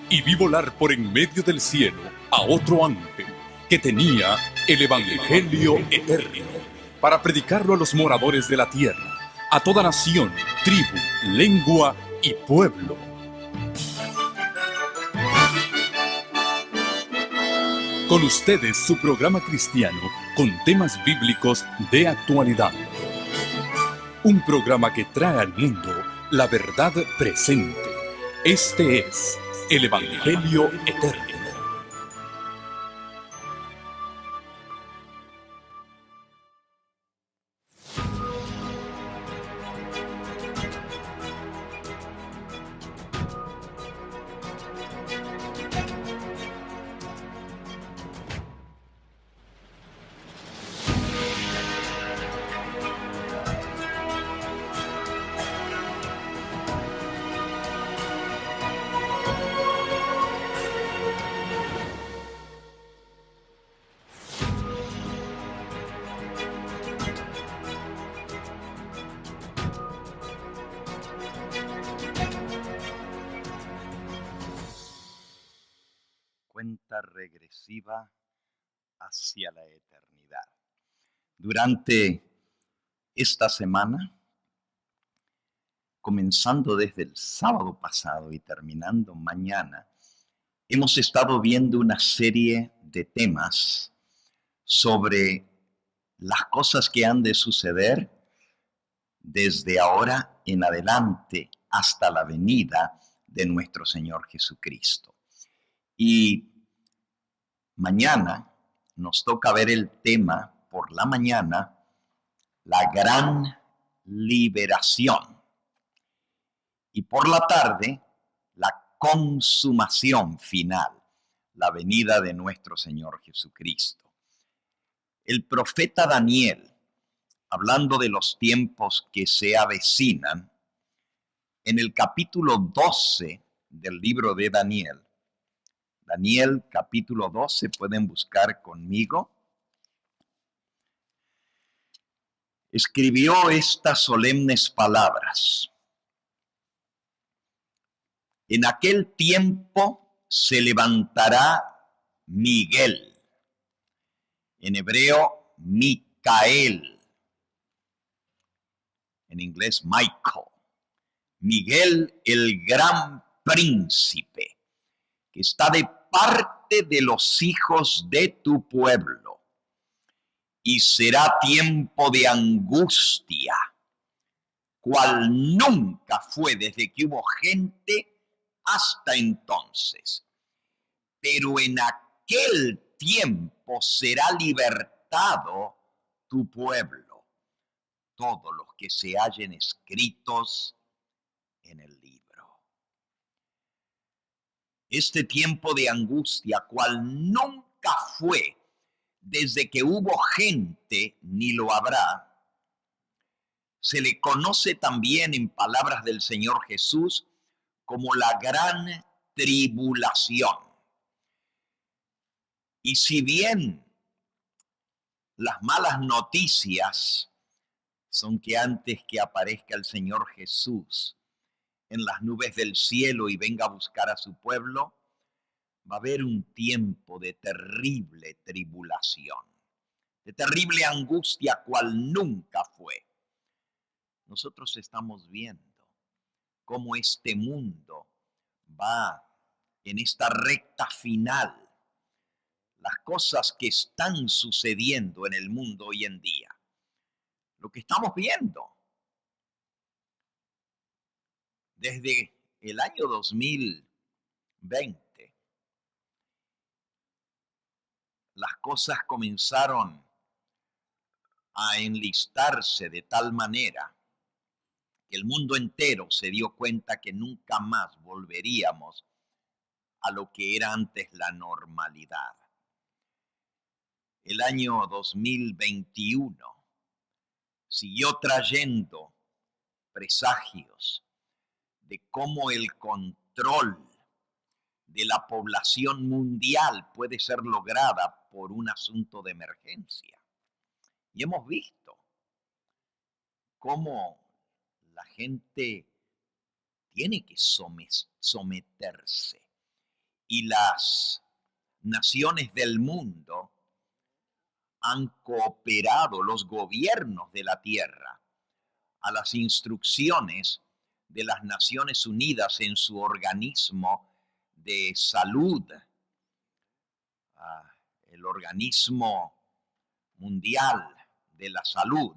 Y vi volar por en medio del cielo a otro ángel que tenía el Evangelio eterno para predicarlo a los moradores de la tierra, a toda nación, tribu, lengua y pueblo. Con ustedes su programa cristiano con temas bíblicos de actualidad. Un programa que trae al mundo la verdad presente. Este es el Evangelio eterno. Cuenta regresiva hacia la eternidad. Durante esta semana, comenzando desde el sábado pasado y terminando mañana, hemos estado viendo una serie de temas sobre las cosas que han de suceder desde ahora en adelante hasta la venida de nuestro Señor Jesucristo. Y mañana nos toca ver el tema por la mañana, la gran liberación. Y por la tarde, la consumación final, la venida de nuestro Señor Jesucristo. El profeta Daniel, hablando de los tiempos que se avecinan, en el capítulo 12 del libro de Daniel, Daniel capítulo 12, pueden buscar conmigo, escribió estas solemnes palabras. En aquel tiempo se levantará Miguel, en hebreo Micael, en inglés Michael. Miguel, el gran príncipe, que está de parte de los hijos de tu pueblo, y será tiempo de angustia, cual nunca fue desde que hubo gente hasta entonces. Pero en aquel tiempo será libertado tu pueblo, todos los que se hallen escritos en el libro. Este tiempo de angustia, cual nunca fue desde que hubo gente, ni lo habrá, se le conoce también en palabras del Señor Jesús como la gran tribulación. Y si bien las malas noticias son que antes que aparezca el Señor Jesús en las nubes del cielo y venga a buscar a su pueblo, va a haber un tiempo de terrible tribulación, de terrible angustia cual nunca fue. Nosotros estamos viendo cómo este mundo va en esta recta final, las cosas que están sucediendo en el mundo hoy en día, lo que estamos viendo desde el año 2020, las cosas comenzaron a enlistarse de tal manera que el mundo entero se dio cuenta que nunca más volveríamos a lo que era antes la normalidad. El año 2021 siguió trayendo presagios de cómo el control de la población mundial puede ser lograda por un asunto de emergencia. Y hemos visto cómo la gente tiene que someterse. y las naciones del mundo han cooperado, los gobiernos de la tierra, a las instrucciones de las Naciones Unidas en su organismo de salud, el organismo mundial de la salud,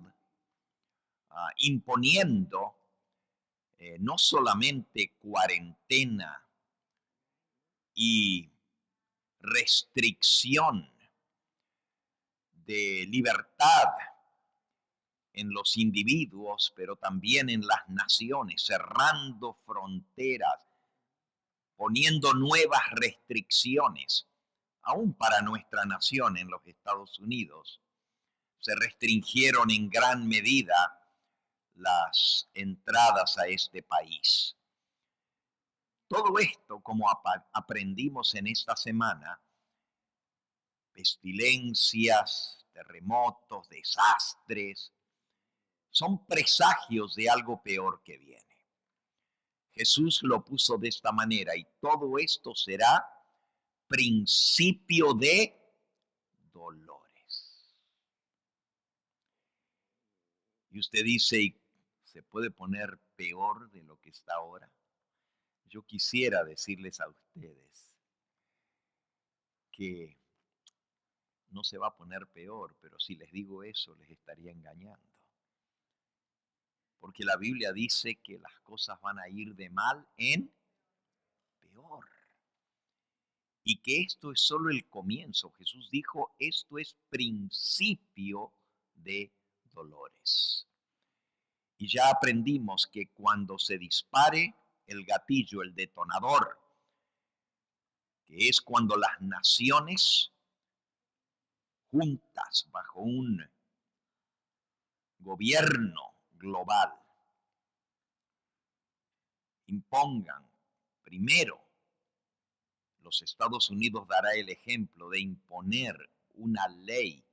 imponiendo no solamente cuarentena y restricción de libertad en los individuos, pero también en las naciones, cerrando fronteras, poniendo nuevas restricciones, aún para nuestra nación en los Estados Unidos. Se restringieron en gran medida las entradas a este país. Todo esto, como aprendimos en esta semana, pestilencias, terremotos, desastres, son presagios de algo peor que viene. Jesús lo puso de esta manera, y todo esto será principio de dolores. Y usted dice, ¿se puede poner peor de lo que está ahora? Yo quisiera decirles a ustedes que no se va a poner peor, pero si les digo eso, les estaría engañando. Porque la Biblia dice que las cosas van a ir de mal en peor. Y que esto es solo el comienzo. Jesús dijo, esto es principio de dolores. Y ya aprendimos que cuando se dispare el gatillo, el detonador, que es cuando las naciones juntas bajo un gobierno global impongan primero, los Estados Unidos dará el ejemplo de imponer una ley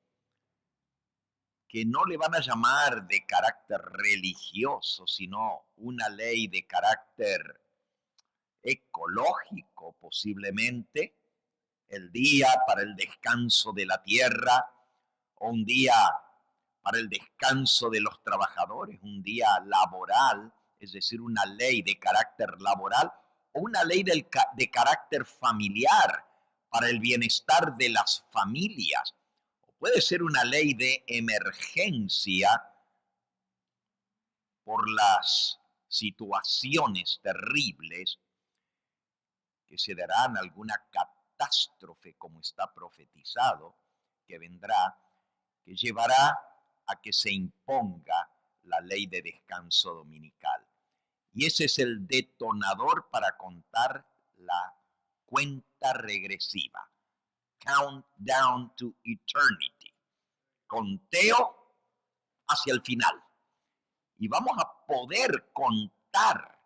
que no le van a llamar de carácter religioso, sino una ley de carácter ecológico posiblemente, el día para el descanso de la tierra, o un día para el descanso de los trabajadores, un día laboral, es decir, una ley de carácter laboral, o una ley de carácter familiar para el bienestar de las familias. O puede ser una ley de emergencia por las situaciones terribles que se darán, alguna catástrofe como está profetizado que vendrá, que llevará a que se imponga la ley de descanso dominical. Y ese es el detonador para contar la cuenta regresiva. Countdown to eternity. Conteo hacia el final. Y vamos a poder contar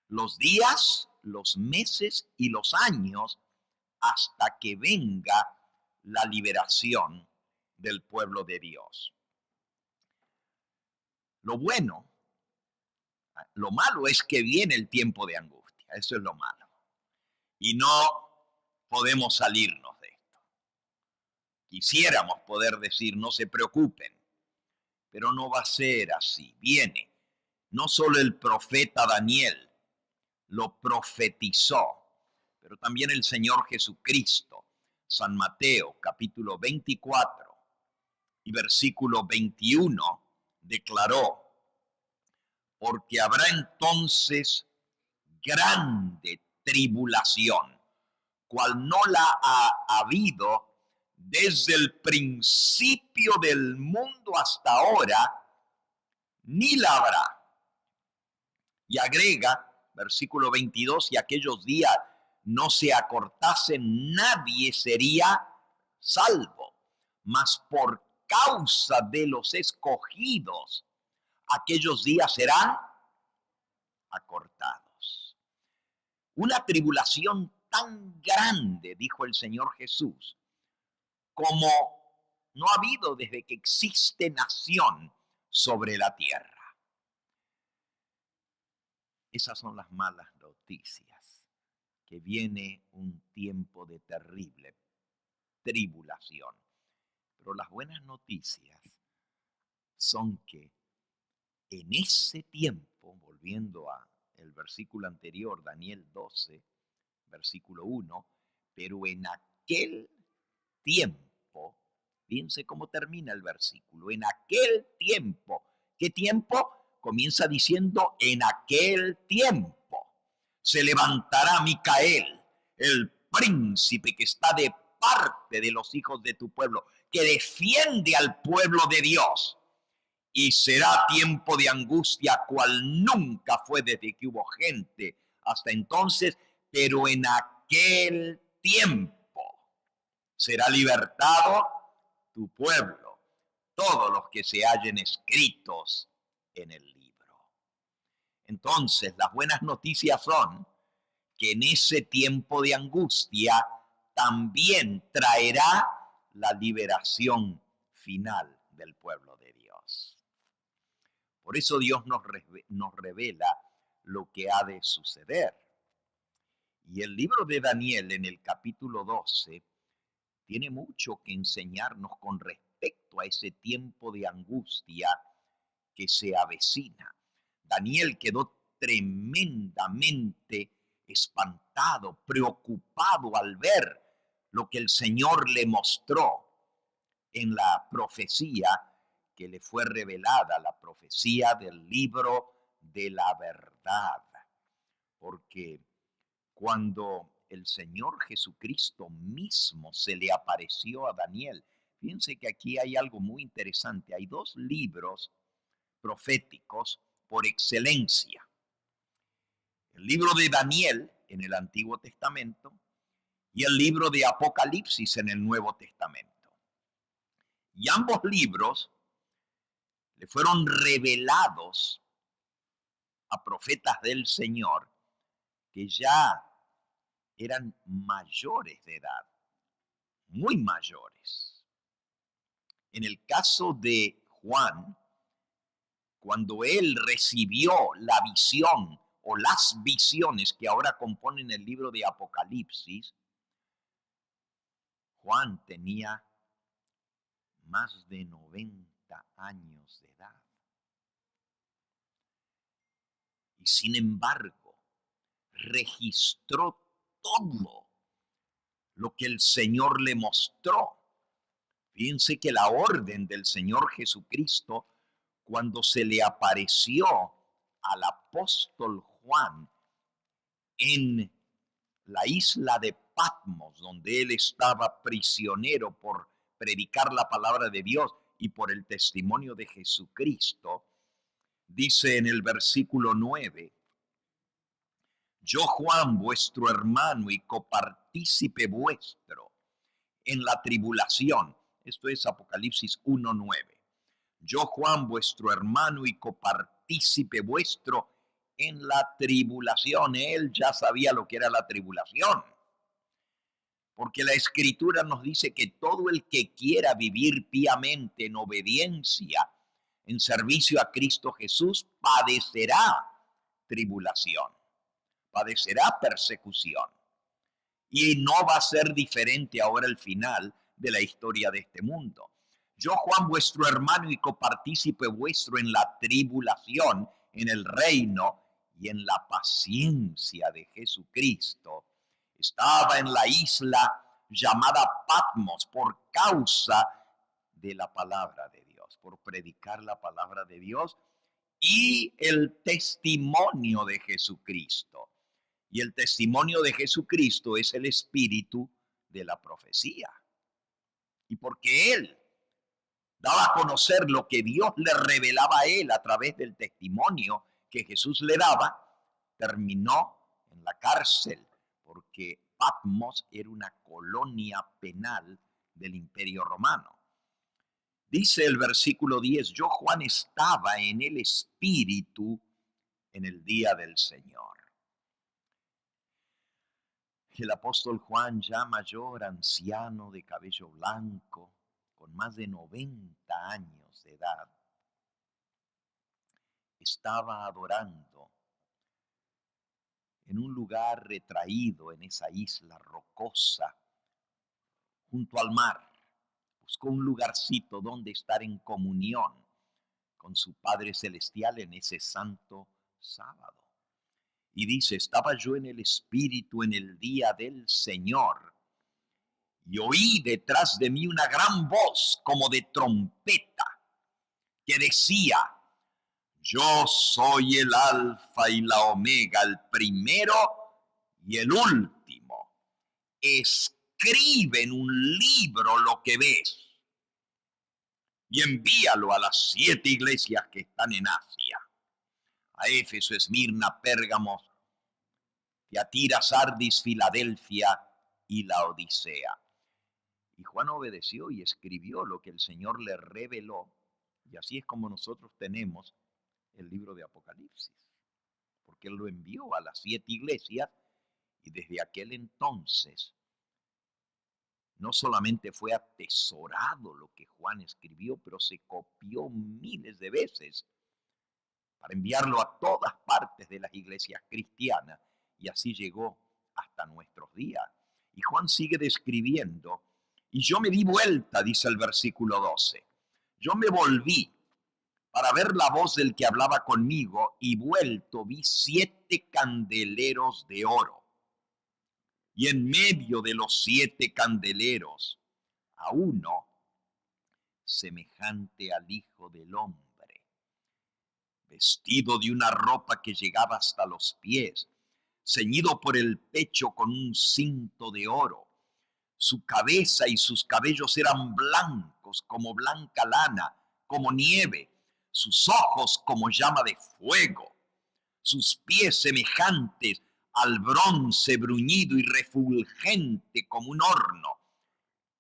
los días, los meses y los años hasta que venga la liberación del pueblo de Dios. Lo bueno, lo malo es que viene el tiempo de angustia, eso es lo malo. Y no podemos salirnos de esto. Quisiéramos poder decir, no se preocupen, pero no va a ser así. Viene. No solo el profeta Daniel lo profetizó, pero también el Señor Jesucristo. San Mateo, capítulo 24 y versículo 21, declaró, porque habrá entonces grande tribulación, cual no la ha habido desde el principio del mundo hasta ahora, ni la habrá. Y agrega, versículo 22, y aquellos días no se acortasen, nadie sería salvo, mas por causa de los escogidos, aquellos días serán acortados. Una tribulación tan grande, dijo el Señor Jesús, como no ha habido desde que existe nación sobre la tierra. Esas son las malas noticias. que viene un tiempo de terrible tribulación. Pero las buenas noticias son que en ese tiempo, volviendo a el versículo anterior, Daniel 12, versículo 1, pero en aquel tiempo, fíjense cómo termina el versículo, en aquel tiempo, ¿qué tiempo? Comienza diciendo en aquel tiempo se levantará Micael, el príncipe que está de parte de los hijos de tu pueblo, que defiende al pueblo de Dios. Y será tiempo de angustia cual nunca fue desde que hubo gente hasta entonces, pero en aquel tiempo será libertado tu pueblo, todos los que se hallen escritos en el libro. Entonces, las buenas noticias son que en ese tiempo de angustia también traerá la liberación final del pueblo de Dios. Por eso Dios nos revela lo que ha de suceder. Y el libro de Daniel en el capítulo 12 tiene mucho que enseñarnos con respecto a ese tiempo de angustia que se avecina. Daniel quedó tremendamente espantado, preocupado al ver lo que el Señor le mostró en la profecía que le fue revelada, la profecía del libro de la verdad. Porque cuando el Señor Jesucristo mismo se le apareció a Daniel, fíjense que aquí hay algo muy interesante. Hay dos libros proféticos por excelencia. El libro de Daniel en el Antiguo Testamento y el libro de Apocalipsis en el Nuevo Testamento. Y ambos libros le fueron revelados a profetas del Señor que ya eran mayores de edad, muy mayores. En el caso de Juan, cuando él recibió la visión o las visiones que ahora componen el libro de Apocalipsis, Juan tenía más de 90 años de edad. Y sin embargo, registró todo lo que el Señor le mostró. Fíjense que la orden del Señor Jesucristo, cuando se le apareció al apóstol Juan en la isla de Patmos, donde él estaba prisionero por predicar la palabra de Dios y por el testimonio de Jesucristo, dice en el versículo 9, yo Juan, vuestro hermano y copartícipe vuestro en la tribulación. Esto es Apocalipsis 1:9. Yo Juan, vuestro hermano y copartícipe vuestro en la tribulación. Él ya sabía lo que era la tribulación. Porque la Escritura nos dice que todo el que quiera vivir piamente en obediencia, en servicio a Cristo Jesús, padecerá tribulación, padecerá persecución. Y no va a ser diferente ahora el final de la historia de este mundo. Yo, Juan, vuestro hermano y copartícipe vuestro en la tribulación, en el reino y en la paciencia de Jesucristo, estaba en la isla llamada Patmos por causa de la palabra de Dios, por predicar la palabra de Dios y el testimonio de Jesucristo. Y el testimonio de Jesucristo es el espíritu de la profecía. Y porque Él daba a conocer lo que Dios le revelaba a Él a través del testimonio que Jesús le daba, terminó en la cárcel, porque Patmos era una colonia penal del Imperio Romano. Dice el versículo 10, yo Juan estaba en el espíritu en el día del Señor. El apóstol Juan, ya mayor, anciano, de cabello blanco, con más de 90 años de edad, estaba adorando en un lugar retraído en esa isla rocosa, junto al mar. Buscó un lugarcito donde estar en comunión con su Padre Celestial en ese santo sábado. Y dice, estaba yo en el Espíritu en el día del Señor, y oí detrás de mí una gran voz como de trompeta que decía, yo soy el Alfa y la Omega, el primero y el último. Escribe en un libro lo que ves y envíalo a las 7 iglesias que están en Asia, a Éfeso, Esmirna, Pérgamo, Tiatira, Sardis, Filadelfia y la Odisea. Y Juan obedeció y escribió lo que el Señor le reveló. Y así es como nosotros tenemos el libro de Apocalipsis. Porque Él lo envió a las 7 iglesias y desde aquel entonces no solamente fue atesorado lo que Juan escribió, pero se copió miles de veces para enviarlo a todas partes de las iglesias cristianas. Y así llegó hasta nuestros días. Y Juan sigue describiendo, y yo me di vuelta, dice el versículo 12. Yo me volví para ver la voz del que hablaba conmigo, y vuelto vi 7 candeleros de oro. Y en medio de los 7 candeleros, a uno semejante al Hijo del Hombre, vestido de una ropa que llegaba hasta los pies, ceñido por el pecho con un cinto de oro. Su cabeza y sus cabellos eran blancos como blanca lana, como nieve, sus ojos como llama de fuego, sus pies semejantes al bronce bruñido y refulgente como un horno,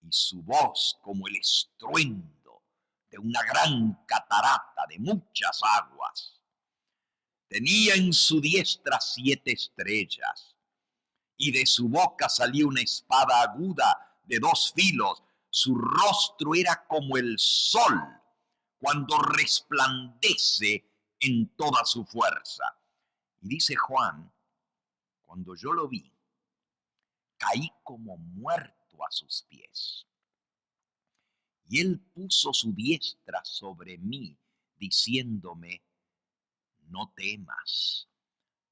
y su voz como el estruendo de una gran catarata de muchas aguas. Tenía en su diestra 7 estrellas, y de su boca salía una espada aguda de 2 filos. Su rostro era como el sol cuando resplandece en toda su fuerza. Y dice Juan, cuando yo lo vi, caí como muerto a sus pies. Y él puso su diestra sobre mí, diciéndome, no temas,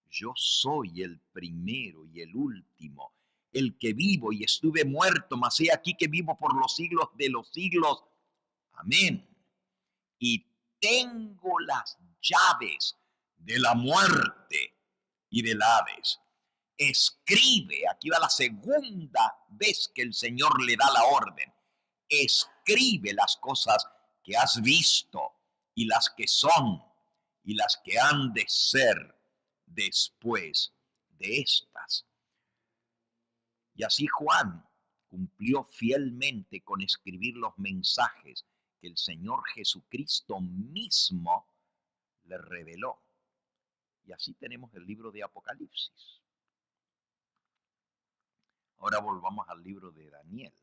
yo soy el primero y el último, el que vivo y estuve muerto, mas he aquí que vivo por los siglos de los siglos. Amén. Y tengo las llaves de la muerte y del Hades. Escribe, aquí va la segunda vez que el Señor le da la orden. Escribe las cosas que has visto y las que son y las que han de ser después de estas. Y así Juan cumplió fielmente con escribir los mensajes que el Señor Jesucristo mismo le reveló. Y así tenemos el libro de Apocalipsis. Ahora volvamos al libro de Daniel.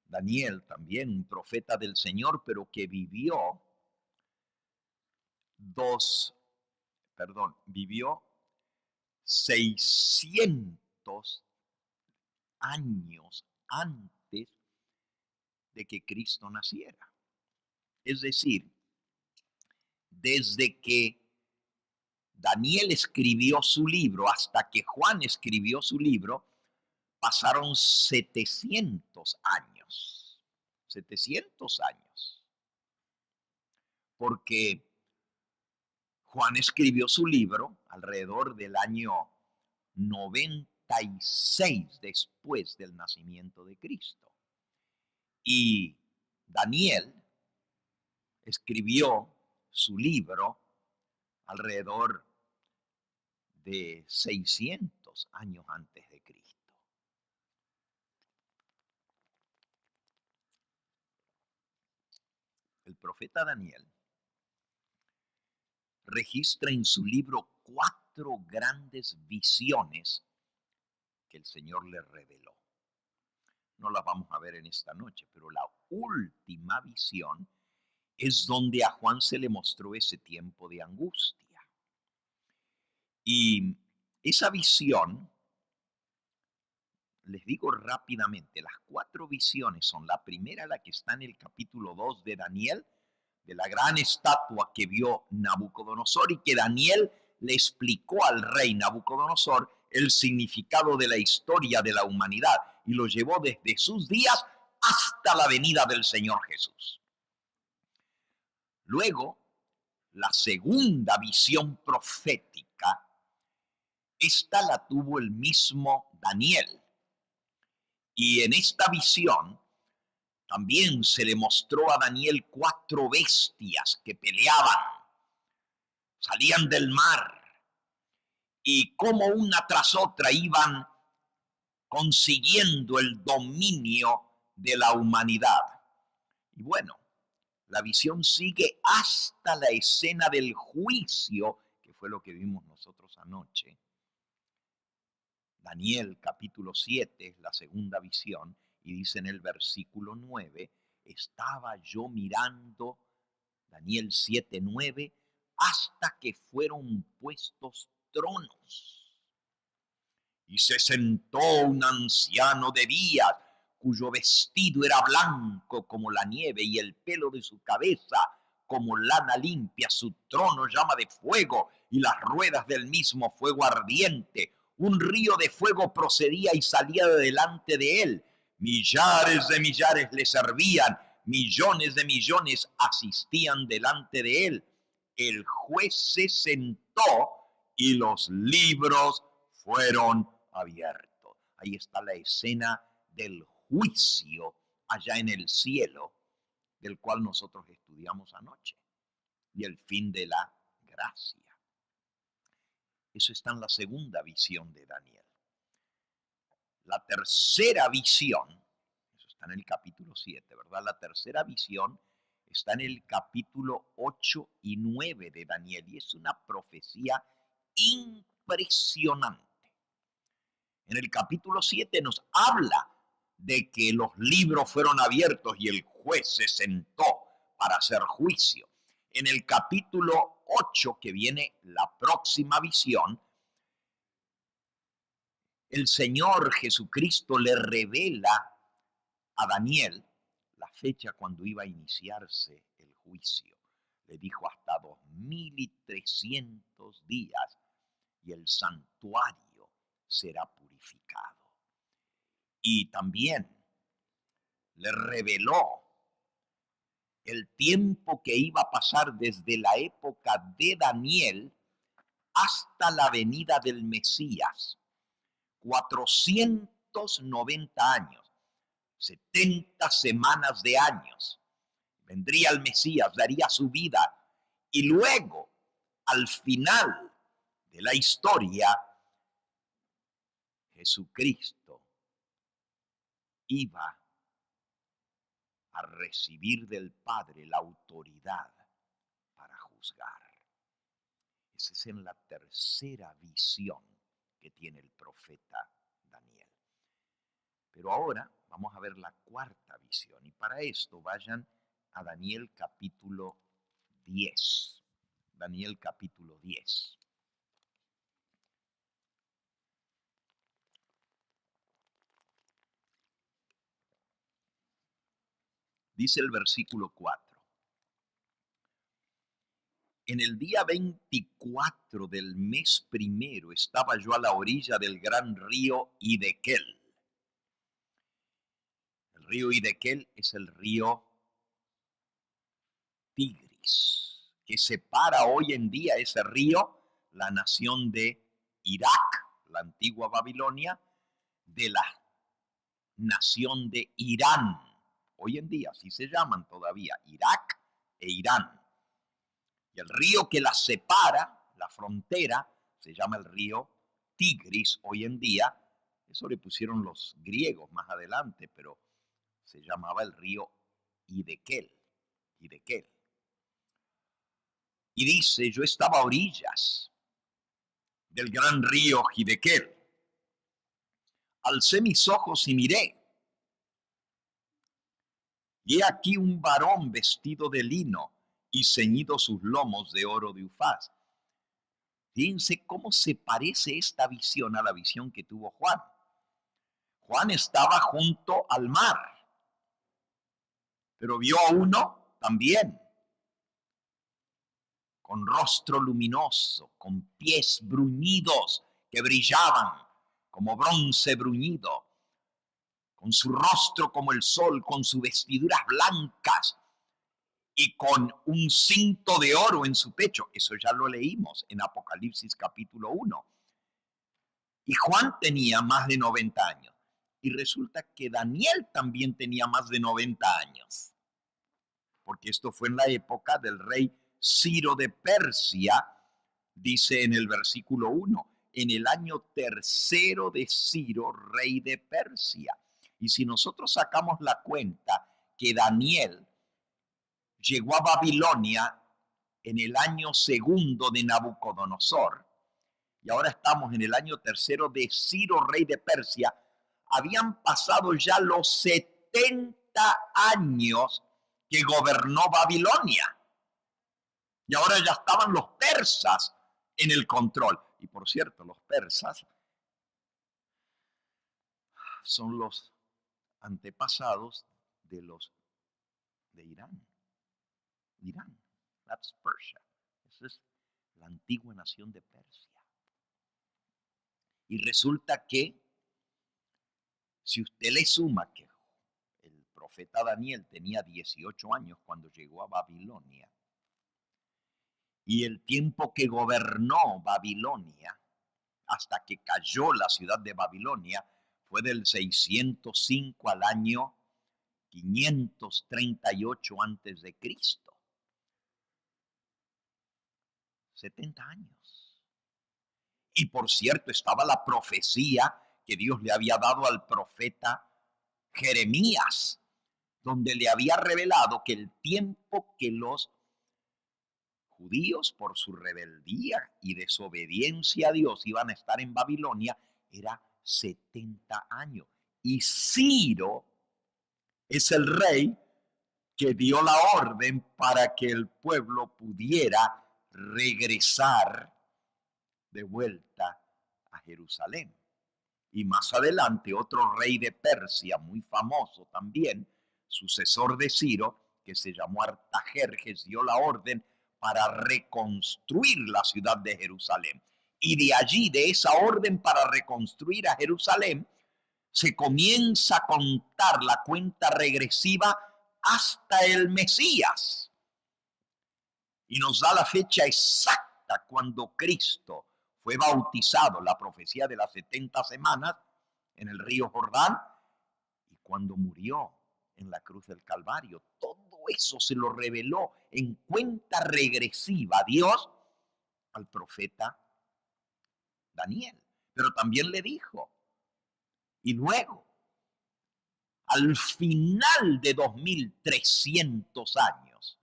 Daniel también un profeta del Señor, pero que vivió 600 años antes de que Cristo naciera. Es decir, desde que Daniel escribió su libro hasta que Juan escribió su libro, pasaron 700 años. 700 años. Porque Juan escribió su libro alrededor del año 96 después del nacimiento de Cristo. Y Daniel escribió su libro alrededor de 600 años antes de Cristo. El profeta Daniel registra en su libro 4 grandes visiones que el Señor le reveló. No las vamos a ver en esta noche, pero la última visión es donde a Juan se le mostró ese tiempo de angustia. Y Esa visión, les digo rápidamente, las 4 visiones son: la primera, la que está en el capítulo 2 de Daniel, de la gran estatua que vio Nabucodonosor y que Daniel le explicó al rey Nabucodonosor el significado de la historia de la humanidad y lo llevó desde sus días hasta la venida del Señor Jesús. Luego, la segunda visión profética, esta la tuvo el mismo Daniel. Y en esta visión también se le mostró a Daniel 4 bestias que peleaban, salían del mar y como una tras otra iban consiguiendo el dominio de la humanidad. Y bueno, la visión sigue hasta la escena del juicio, que fue lo que vimos nosotros anoche. Daniel capítulo 7 es la segunda visión y dice en el versículo 9, estaba yo mirando, Daniel 7:9, hasta que fueron puestos tronos. Y se sentó un anciano de días, cuyo vestido era blanco como la nieve y el pelo de su cabeza como lana limpia. Su trono llama de fuego y las ruedas del mismo fuego ardiente. Un río de fuego procedía y salía de delante de él. Millares de millares le servían, millones de millones asistían delante de él. El juez se sentó y los libros fueron abiertos. Ahí está la escena del juicio allá en el cielo, del cual nosotros estudiamos anoche, y el fin de la gracia. Eso está en la segunda visión de Daniel. La tercera visión, eso está en el capítulo 7, ¿verdad? La tercera visión está en el capítulo 8 y 9 de Daniel, y es una profecía impresionante. En el capítulo 7 nos habla de que los libros fueron abiertos y el juez se sentó para hacer juicio. En el capítulo 8, que viene la próxima visión, el Señor Jesucristo le revela a Daniel la fecha cuando iba a iniciarse el juicio. Le dijo hasta 2300 días y el santuario será purificado. Y también le reveló el tiempo que iba a pasar desde la época de Daniel hasta la venida del Mesías. 490 años, 70 semanas de años. Vendría el Mesías, daría su vida y luego, al final de la historia, Jesucristo iba a recibir del Padre la autoridad para juzgar. Esa es en la tercera visión que tiene el profeta Daniel. Pero ahora vamos a ver la cuarta visión y para esto vayan a Daniel capítulo 10. Daniel capítulo 10. Dice el versículo 4. En el día 24 del mes primero estaba yo a la orilla del gran río Hiddekel. El río Hiddekel es el río Tigris, que separa hoy en día ese río, la nación de Irak, la antigua Babilonia, de la nación de Irán. Hoy en día así se llaman todavía, Irak e Irán. Y el río que la separa, la frontera, se llama el río Tigris hoy en día. Eso le pusieron los griegos más adelante, pero se llamaba el río Hiddekel. Y dice, yo estaba a orillas del gran río Hiddekel. Alcé mis ojos y miré. Y he aquí un varón vestido de lino y ceñido sus lomos de oro de Ufaz. Fíjense cómo se parece esta visión a la visión que tuvo Juan. Juan estaba junto al mar, pero vio a uno también, con rostro luminoso, con pies bruñidos que brillaban como bronce bruñido, con su rostro como el sol, con sus vestiduras blancas y con un cinto de oro en su pecho. Eso ya lo leímos en Apocalipsis capítulo 1. Y Juan tenía más de 90 años. Y resulta que Daniel también tenía más de 90 años. Porque esto fue en la época del rey Ciro de Persia, dice en el versículo 1, en el año tercero de Ciro, rey de Persia. Y si nosotros sacamos la cuenta que Daniel llegó a Babilonia en el año segundo de Nabucodonosor, y ahora estamos en el año tercero de Ciro, rey de Persia, habían pasado ya los 70 años que gobernó Babilonia. Y ahora ya estaban los persas en el control. Y por cierto, los persas son los antepasados de los de Irán. Irán, that's Persia. Esa es la antigua nación de Persia. Y resulta que, si usted le suma que el profeta Daniel tenía 18 años cuando llegó a Babilonia, y el tiempo que gobernó Babilonia, hasta que cayó la ciudad de Babilonia, fue del 605 al año 538 antes de Cristo. 70 años. Y por cierto, estaba la profecía que Dios le había dado al profeta Jeremías, donde le había revelado que el tiempo que los judíos, por su rebeldía y desobediencia a Dios, iban a estar en Babilonia, era 70 años. Y Ciro es el rey que dio la orden para que el pueblo pudiera regresar de vuelta a Jerusalén. Y más adelante otro rey de Persia, muy famoso también, sucesor de Ciro, que se llamó Artajerjes, dio la orden para reconstruir la ciudad de Jerusalén. Y de allí, de esa orden para reconstruir a Jerusalén, se comienza a contar la cuenta regresiva hasta el Mesías. Y nos da la fecha exacta cuando Cristo fue bautizado, la profecía de las 70 semanas en el río Jordán, y cuando murió en la cruz del Calvario. Todo eso se lo reveló en cuenta regresiva Dios al profeta Daniel. Pero también le dijo, y luego, al final de 2300 años,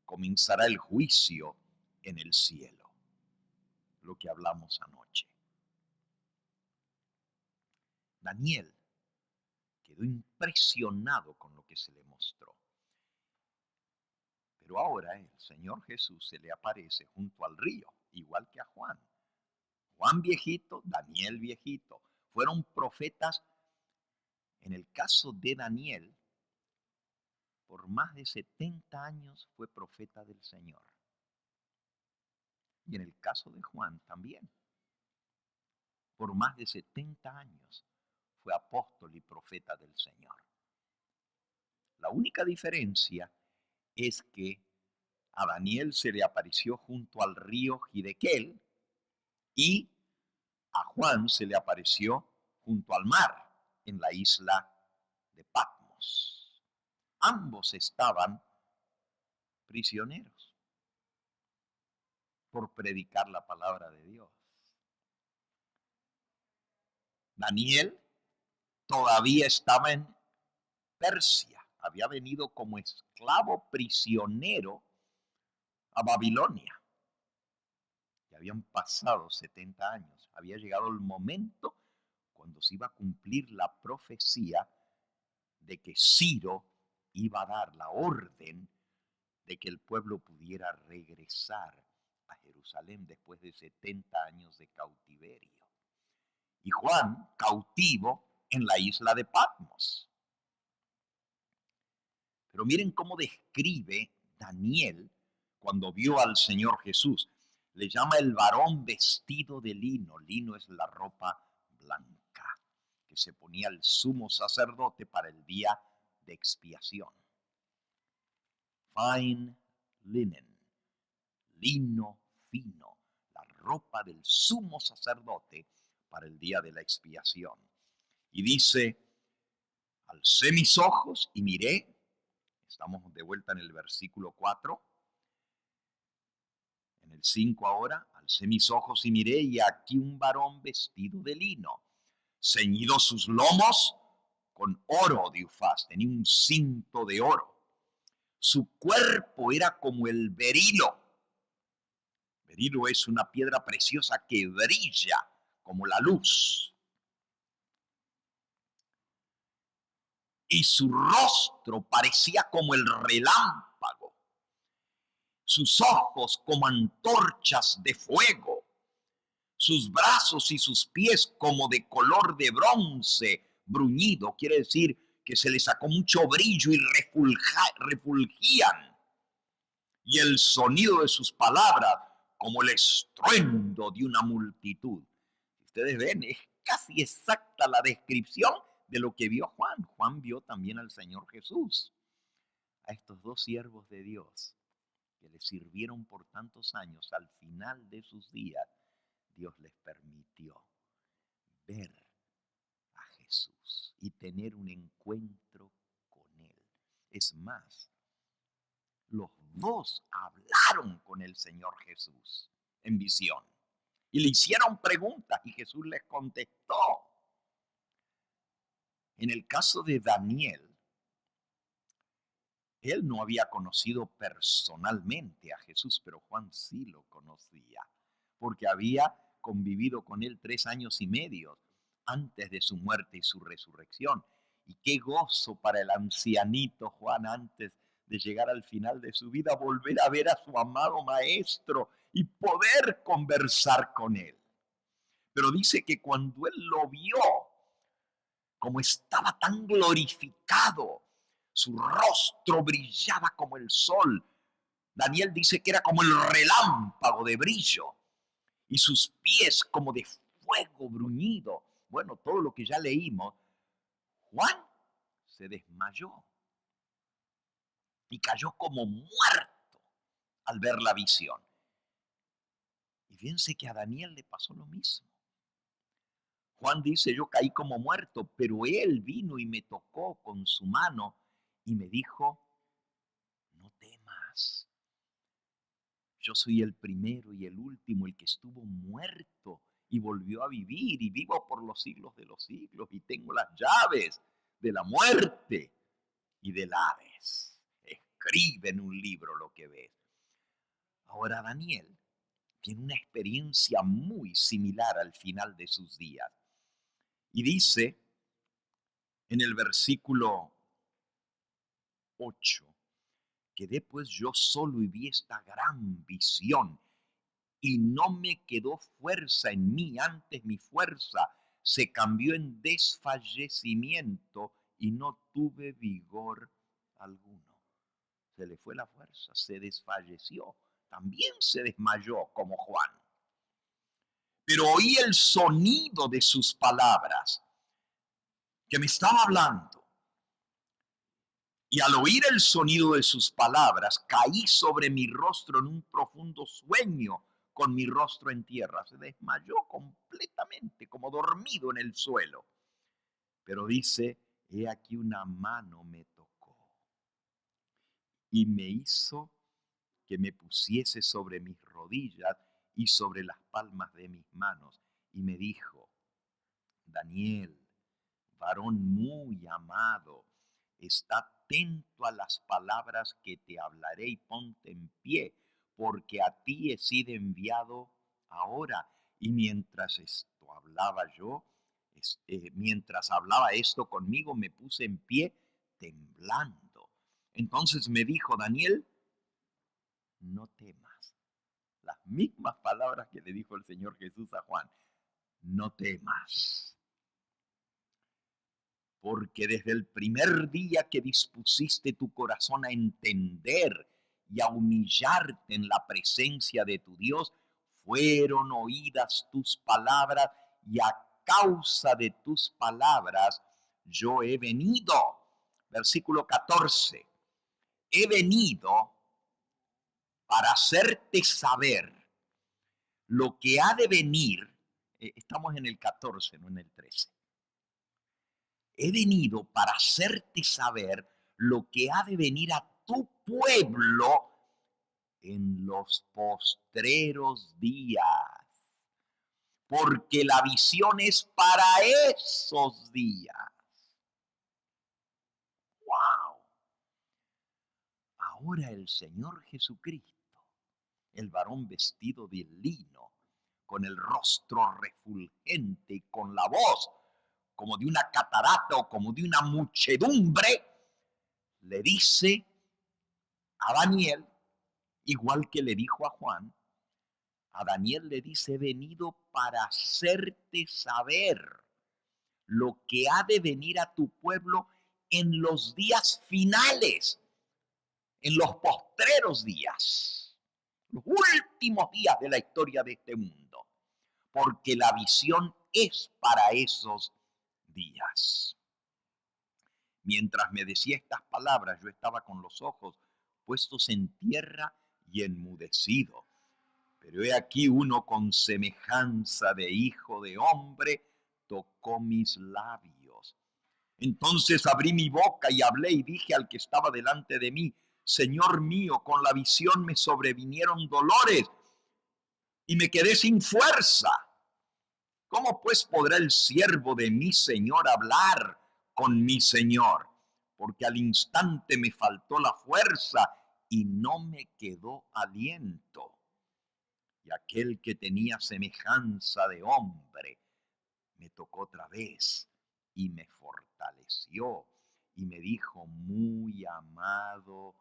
comenzará el juicio en el cielo, lo que hablamos anoche. Daniel quedó impresionado con lo que se le mostró. Pero ahora el Señor Jesús se le aparece junto al río, igual que a Juan. Juan viejito, Daniel viejito. Fueron profetas. En el caso de Daniel, por más de 70 años fue profeta del Señor. Y en el caso de Juan también. Por más de 70 años fue apóstol y profeta del Señor. La única diferencia es que a Daniel se le apareció junto al río Hidekel y a Juan se le apareció junto al mar en la isla de Patmos. Ambos estaban prisioneros por predicar la palabra de Dios. Daniel todavía estaba en Persia, había venido como esclavo prisionero a Babilonia. Ya habían pasado 70 años, había llegado el momento cuando se iba a cumplir la profecía de que Ciro iba a dar la orden de que el pueblo pudiera regresar a Jerusalén después de 70 años de cautiverio. Y Juan, cautivo en la isla de Patmos. Pero miren cómo describe Daniel cuando vio al Señor Jesús. Le llama el varón vestido de lino. Lino es la ropa blanca que se ponía el sumo sacerdote para el día de expiación. Fine linen, lino fino, la ropa del sumo sacerdote para el día de la expiación. Y dice, alcé mis ojos y miré. Estamos de vuelta en el versículo 4. En el 5 ahora, alcé mis ojos y miré, y aquí un varón vestido de lino, ceñido sus lomos con oro de Ufaz, tenía un cinto de oro. Su cuerpo era como el berilo. Berilo es una piedra preciosa que brilla como la luz. Y su rostro parecía como el relámpago. Sus ojos como antorchas de fuego, sus brazos y sus pies como de color de bronce bruñido, quiere decir que se le sacó mucho brillo y refulgían, y el sonido de sus palabras como el estruendo de una multitud. Ustedes ven, es casi exacta la descripción de lo que vio Juan. Juan vio también al Señor Jesús, a estos dos siervos de Dios que le sirvieron por tantos años. Al final de sus días, Dios les permitió ver a Jesús y tener un encuentro con Él. Es más, los dos hablaron con el Señor Jesús en visión y le hicieron preguntas y Jesús les contestó. En el caso de Daniel, él no había conocido personalmente a Jesús, pero Juan sí lo conocía, porque había convivido con él 3 años y medio antes de su muerte y su resurrección. Y qué gozo para el ancianito Juan, antes de llegar al final de su vida, volver a ver a su amado maestro y poder conversar con él. Pero dice que cuando él lo vio, como estaba tan glorificado, su rostro brillaba como el sol. Daniel dice que era como el relámpago de brillo y sus pies como de fuego bruñido. Bueno, todo lo que ya leímos. Juan se desmayó y cayó como muerto al ver la visión. Y fíjense que a Daniel le pasó lo mismo. Juan dice, yo caí como muerto, pero él vino y me tocó con su mano y me dijo, no temas. Yo soy el primero y el último, el que estuvo muerto y volvió a vivir y vivo por los siglos de los siglos y tengo las llaves de la muerte y del Hades. Escribe en un libro lo que ves. Ahora Daniel tiene una experiencia muy similar al final de sus días. Y dice en el versículo 8, quedé pues yo solo y vi esta gran visión y no me quedó fuerza en mí, antes mi fuerza se cambió en desfallecimiento y no tuve vigor alguno. Se le fue la fuerza, se desfalleció, también se desmayó como Juan. Pero oí el sonido de sus palabras que me estaba hablando. Y al oír el sonido de sus palabras, caí sobre mi rostro en un profundo sueño con mi rostro en tierra. Se desmayó completamente, como dormido en el suelo. Pero dice, he aquí una mano me tocó y me hizo que me pusiese sobre mis rodillas y sobre las palmas de mis manos. Y me dijo, Daniel, varón muy amado, está atento a las palabras que te hablaré y ponte en pie, porque a ti he sido enviado ahora. Y mientras esto hablaba yo, mientras hablaba esto conmigo, me puse en pie temblando. Entonces me dijo, Daniel, no temas, las mismas palabras que le dijo el Señor Jesús a Juan. No temas, porque desde el primer día que dispusiste tu corazón a entender y a humillarte en la presencia de tu Dios, fueron oídas tus palabras y a causa de tus palabras yo he venido. Versículo 14. He venido para hacerte saber lo que ha de venir. Estamos en el 14, no en el 13. He venido para hacerte saber lo que ha de venir a tu pueblo en los postreros días. Porque la visión es para esos días. ¡Wow! Ahora el Señor Jesucristo, el varón vestido de lino, con el rostro refulgente y con la voz como de una catarata o como de una muchedumbre, le dice a Daniel, igual que le dijo a Juan, a Daniel le dice: he venido para hacerte saber lo que ha de venir a tu pueblo en los días finales, en los postreros días, los últimos días de la historia de este mundo, porque la visión es para esos días. Mientras me decía estas palabras, yo estaba con los ojos puestos en tierra y enmudecido. Pero he aquí uno con semejanza de hijo de hombre tocó mis labios. Entonces abrí mi boca y hablé y dije al que estaba delante de mí: Señor mío, con la visión me sobrevinieron dolores y me quedé sin fuerza. ¿Cómo pues podrá el siervo de mi Señor hablar con mi Señor? Porque al instante me faltó la fuerza y no me quedó aliento. Y aquel que tenía semejanza de hombre me tocó otra vez y me fortaleció y me dijo: muy amado,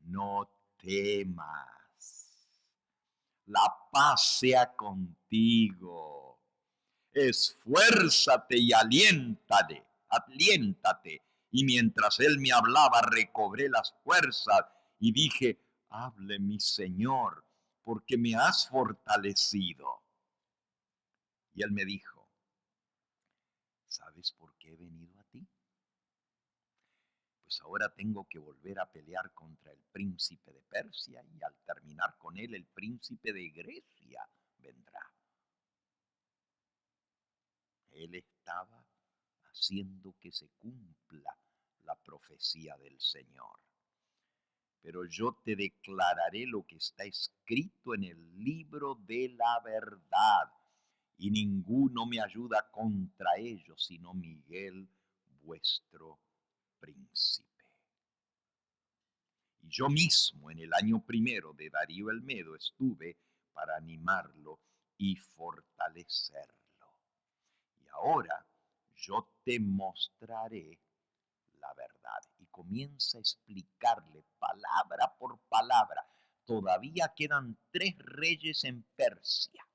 no temas, la paz sea contigo, esfuérzate y aliéntate. Y mientras él me hablaba, recobré las fuerzas y dije: hable mi Señor, porque me has fortalecido. Y él me dijo: ¿sabes por qué he venido a ti? Pues ahora tengo que volver a pelear contra el príncipe de Persia, y al terminar con él, el príncipe de Grecia vendrá. Él estaba haciendo que se cumpla la profecía del Señor. Pero yo te declararé lo que está escrito en el libro de la verdad, y ninguno me ayuda contra ellos, sino Miguel, vuestro príncipe. Y yo mismo en el año primero de Darío el Medo estuve para animarlo y fortalecerlo. Y ahora yo te mostraré la verdad. Y comienza a explicarle palabra por palabra. Todavía quedan 3 reyes en Persia,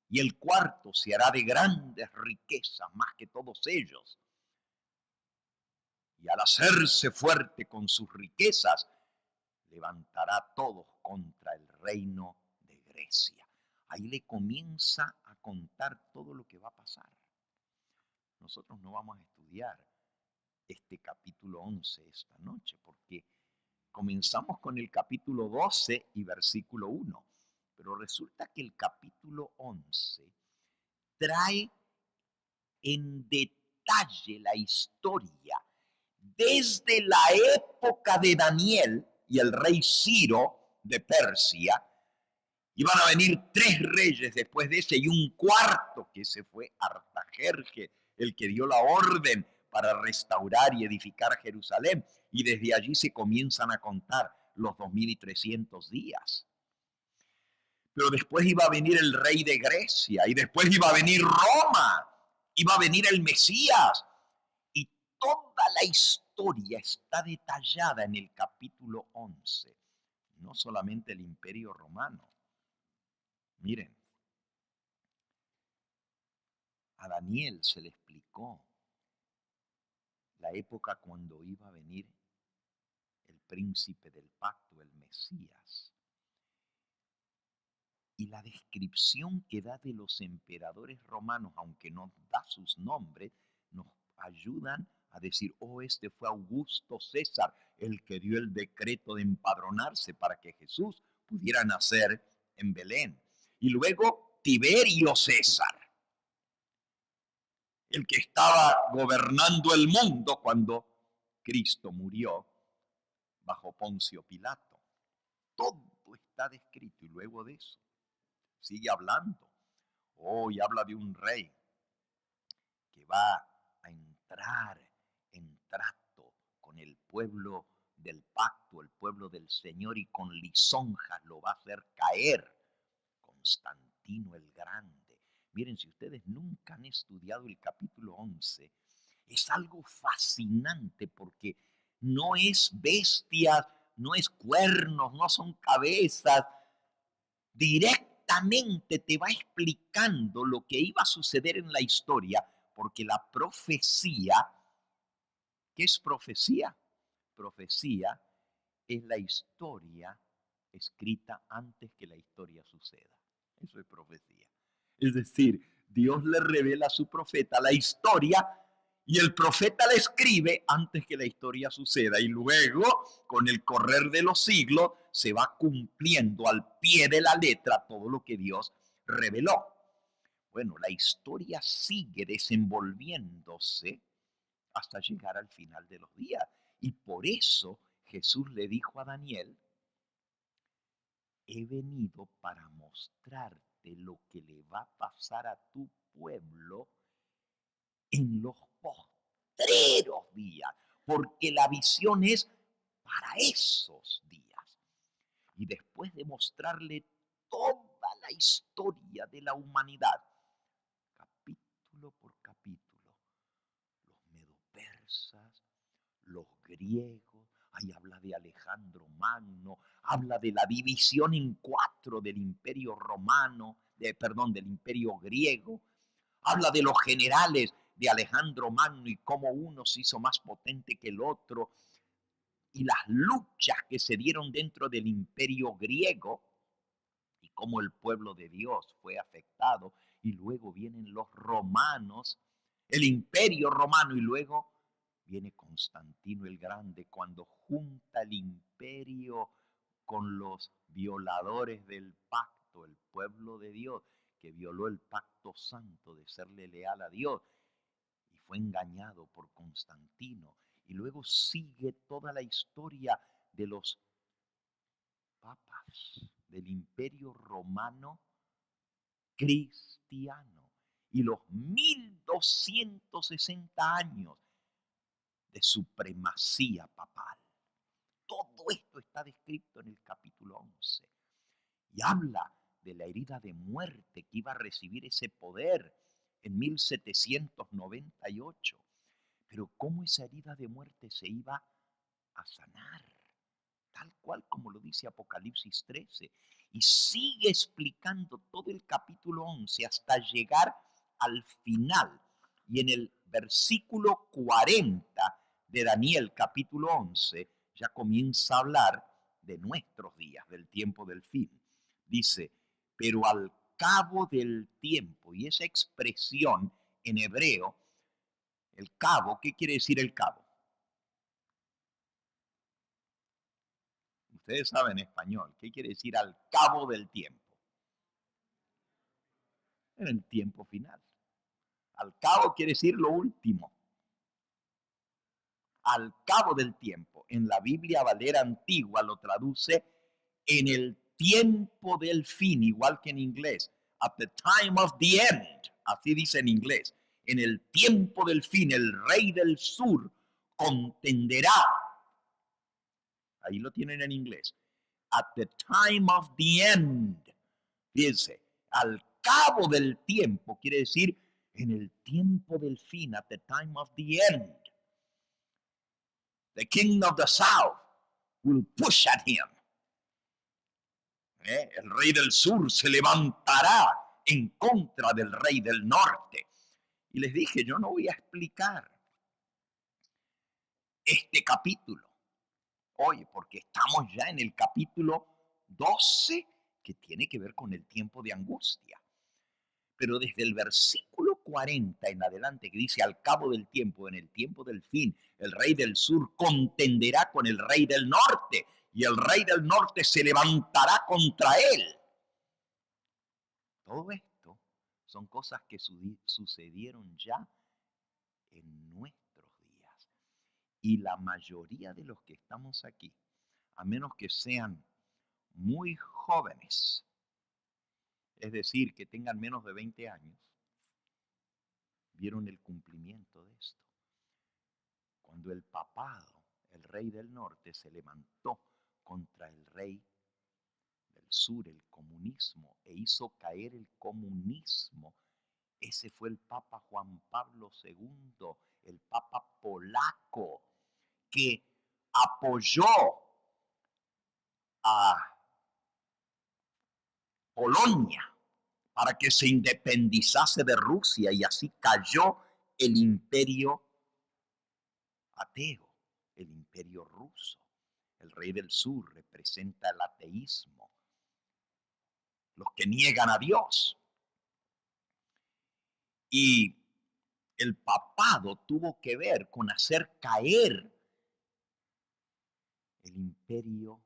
y el cuarto se hará de grandes riquezas, más que todos ellos. Y al hacerse fuerte con sus riquezas, levantará a todos contra el reino de Grecia. Ahí le comienza a contar todo lo que va a pasar. Nosotros no vamos a estudiar este capítulo 11 esta noche, porque comenzamos con el capítulo 12 y versículo 1, pero resulta que el capítulo 11 trae en detalle la historia desde la época de Daniel y el rey Ciro de Persia. Iban a venir 3 reyes después de ese, y un cuarto, que se fue Artajerjes, el que dio la orden para restaurar y edificar Jerusalén. Y desde allí se comienzan a contar los 2300 días. Pero después iba a venir el rey de Grecia, y después iba a venir Roma, iba a venir el Mesías. Y toda la historia está detallada en el capítulo 11. No solamente el Imperio Romano, Miren, a Daniel se le explicó la época cuando iba a venir el príncipe del pacto, el Mesías. Y la descripción que da de los emperadores romanos, aunque no da sus nombres, nos ayudan a decir, oh, este fue Augusto César, el que dio el decreto de empadronarse para que Jesús pudiera nacer en Belén. Y luego Tiberio César, el que estaba gobernando el mundo cuando Cristo murió bajo Poncio Pilato. Todo está descrito y luego de eso sigue hablando. Hoy habla de un rey que va a entrar en trato con el pueblo del pacto, el pueblo del Señor, y con lisonjas lo va a hacer caer. Constantino el Grande. Miren, si ustedes nunca han estudiado el capítulo 11, es algo fascinante porque no es bestias, no es cuernos, no son cabezas. Directamente te va explicando lo que iba a suceder en la historia, porque la profecía, ¿qué es profecía? Profecía es la historia escrita antes que la historia suceda. Eso es profecía. Es decir, Dios le revela a su profeta la historia y el profeta la escribe antes que la historia suceda. Y luego, con el correr de los siglos, se va cumpliendo al pie de la letra todo lo que Dios reveló. Bueno, la historia sigue desenvolviéndose hasta llegar al final de los días. Y por eso Jesús le dijo a Daniel, he venido para mostrarte lo que le va a pasar a tu pueblo en los postreros días, porque la visión es para esos días. Y después de mostrarle toda la historia de la humanidad, capítulo por capítulo, los medopersas, los griegos, ahí habla de Alejandro Magno, habla de la división en cuatro del imperio romano, del imperio griego, habla de los generales de Alejandro Magno y cómo uno se hizo más potente que el otro, y las luchas que se dieron dentro del imperio griego, y cómo el pueblo de Dios fue afectado, y luego vienen los romanos, el imperio romano, y luego viene Constantino el Grande, cuando junta el imperio con los violadores del pacto, el pueblo de Dios, que violó el pacto santo de serle leal a Dios, y fue engañado por Constantino. Y luego sigue toda la historia de los papas del imperio romano cristiano y los 1260 años de supremacía papal. Todo esto está descrito en el capítulo 11 y habla de la herida de muerte que iba a recibir ese poder en 1798. Pero cómo esa herida de muerte se iba a sanar, tal cual como lo dice Apocalipsis 13. Y sigue explicando todo el capítulo 11 hasta llegar al final. Y en el versículo 40 de Daniel capítulo 11 ya comienza a hablar de nuestros días, del tiempo del fin. Dice, pero al cabo del tiempo, y esa expresión en hebreo, el cabo, ¿qué quiere decir el cabo? Ustedes saben español, ¿qué quiere decir al cabo del tiempo? En el tiempo final. Al cabo quiere decir lo último. Al cabo del tiempo. En la Biblia Valera Antigua lo traduce en el tiempo del fin, igual que en inglés. At the time of the end. Así dice en inglés. En el tiempo del fin, el rey del sur contenderá. Ahí lo tienen en inglés. At the time of the end. Fíjense, al cabo del tiempo, quiere decir en el tiempo del fin, at the time of the end. The king of the south will push at him. El rey del sur se levantará en contra del rey del norte. Y les dije, yo no voy a explicar este capítulo hoy, porque estamos ya en el capítulo 12, que tiene que ver con el tiempo de angustia. Pero desde el versículo 40 en adelante, que dice, al cabo del tiempo, en el tiempo del fin, el rey del sur contenderá con el rey del norte, y el rey del norte se levantará contra él. Todo esto son cosas que sucedieron ya en nuestros días. Y la mayoría de los que estamos aquí, a menos que sean muy jóvenes, es decir, que tengan menos de 20 años, vieron el cumplimiento de esto. Cuando el papado, el rey del norte, se levantó contra el rey del sur, el comunismo, e hizo caer el comunismo. Ese fue el Papa Juan Pablo II, el Papa polaco, que apoyó a Polonia para que se independizase de Rusia, y así cayó el imperio ateo, el imperio ruso. El rey del sur representa el ateísmo, los que niegan a Dios. Y el papado tuvo que ver con hacer caer el imperio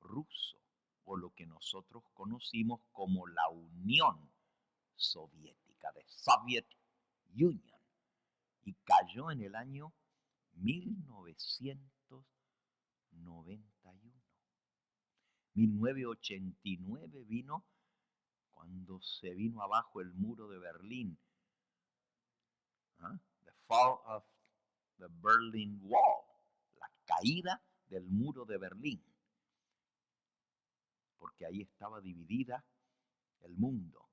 ruso, o lo que nosotros conocimos como la Unión Soviética, de Soviet Union, y cayó en el año 1991. 1989 vino cuando se vino abajo el muro de Berlín. The fall of the Berlin Wall, la caída del muro de Berlín, porque ahí estaba dividida el mundo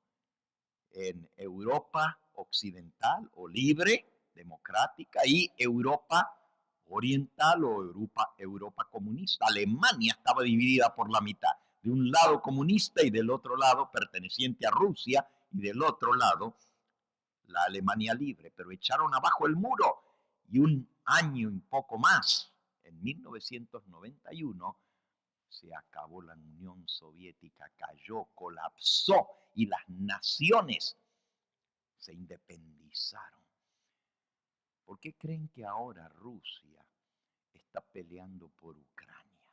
en Europa occidental o libre, democrática, y Europa oriental o Europa comunista. Alemania estaba dividida por la mitad, de un lado comunista y del otro lado perteneciente a Rusia, y del otro lado la Alemania libre. Pero echaron abajo el muro, y un año y poco más, en 1991, se acabó la Unión Soviética, cayó, colapsó, y las naciones se independizaron. ¿Por qué creen que ahora Rusia está peleando por Ucrania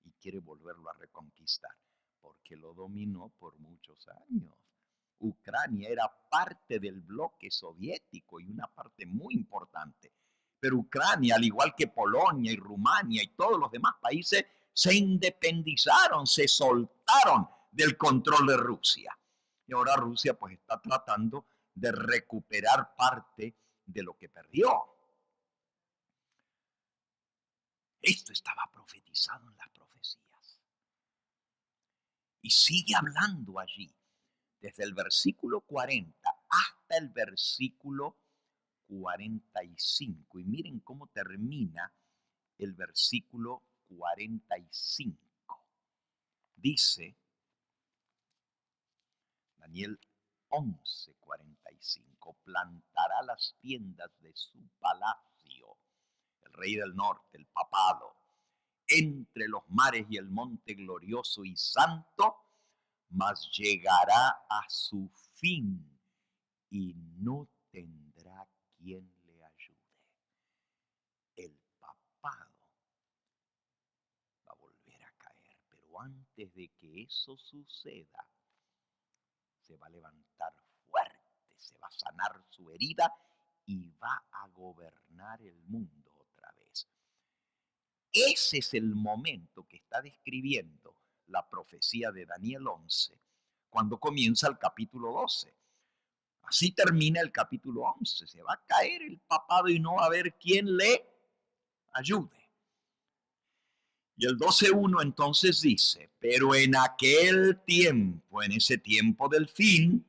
y quiere volverlo a reconquistar? Porque lo dominó por muchos años. Ucrania era parte del bloque soviético y una parte muy importante. Pero Ucrania, al igual que Polonia y Rumania y todos los demás países, se independizaron, se soltaron del control de Rusia. Y ahora Rusia pues está tratando de recuperar parte de lo que perdió. Esto estaba profetizado en las profecías. Y sigue hablando allí, desde el versículo 40 hasta el versículo 45. Y miren cómo termina el versículo 45. Dice Daniel 11:45, plantará las tiendas de su palacio, el rey del norte, el papado, entre los mares y el monte glorioso y santo, mas llegará a su fin y no tendrá quien le ayude. El papado va a volver a caer, pero antes de que eso suceda, se va a levantar fuerte, se va a sanar su herida y va a gobernar el mundo otra vez. Ese es el momento que está describiendo la profecía de Daniel 11, cuando comienza el capítulo 12. Así termina el capítulo 11. Se va a caer el papado y no va a haber quien le ayude. Y el 12:1 entonces dice, pero en aquel tiempo, en ese tiempo del fin,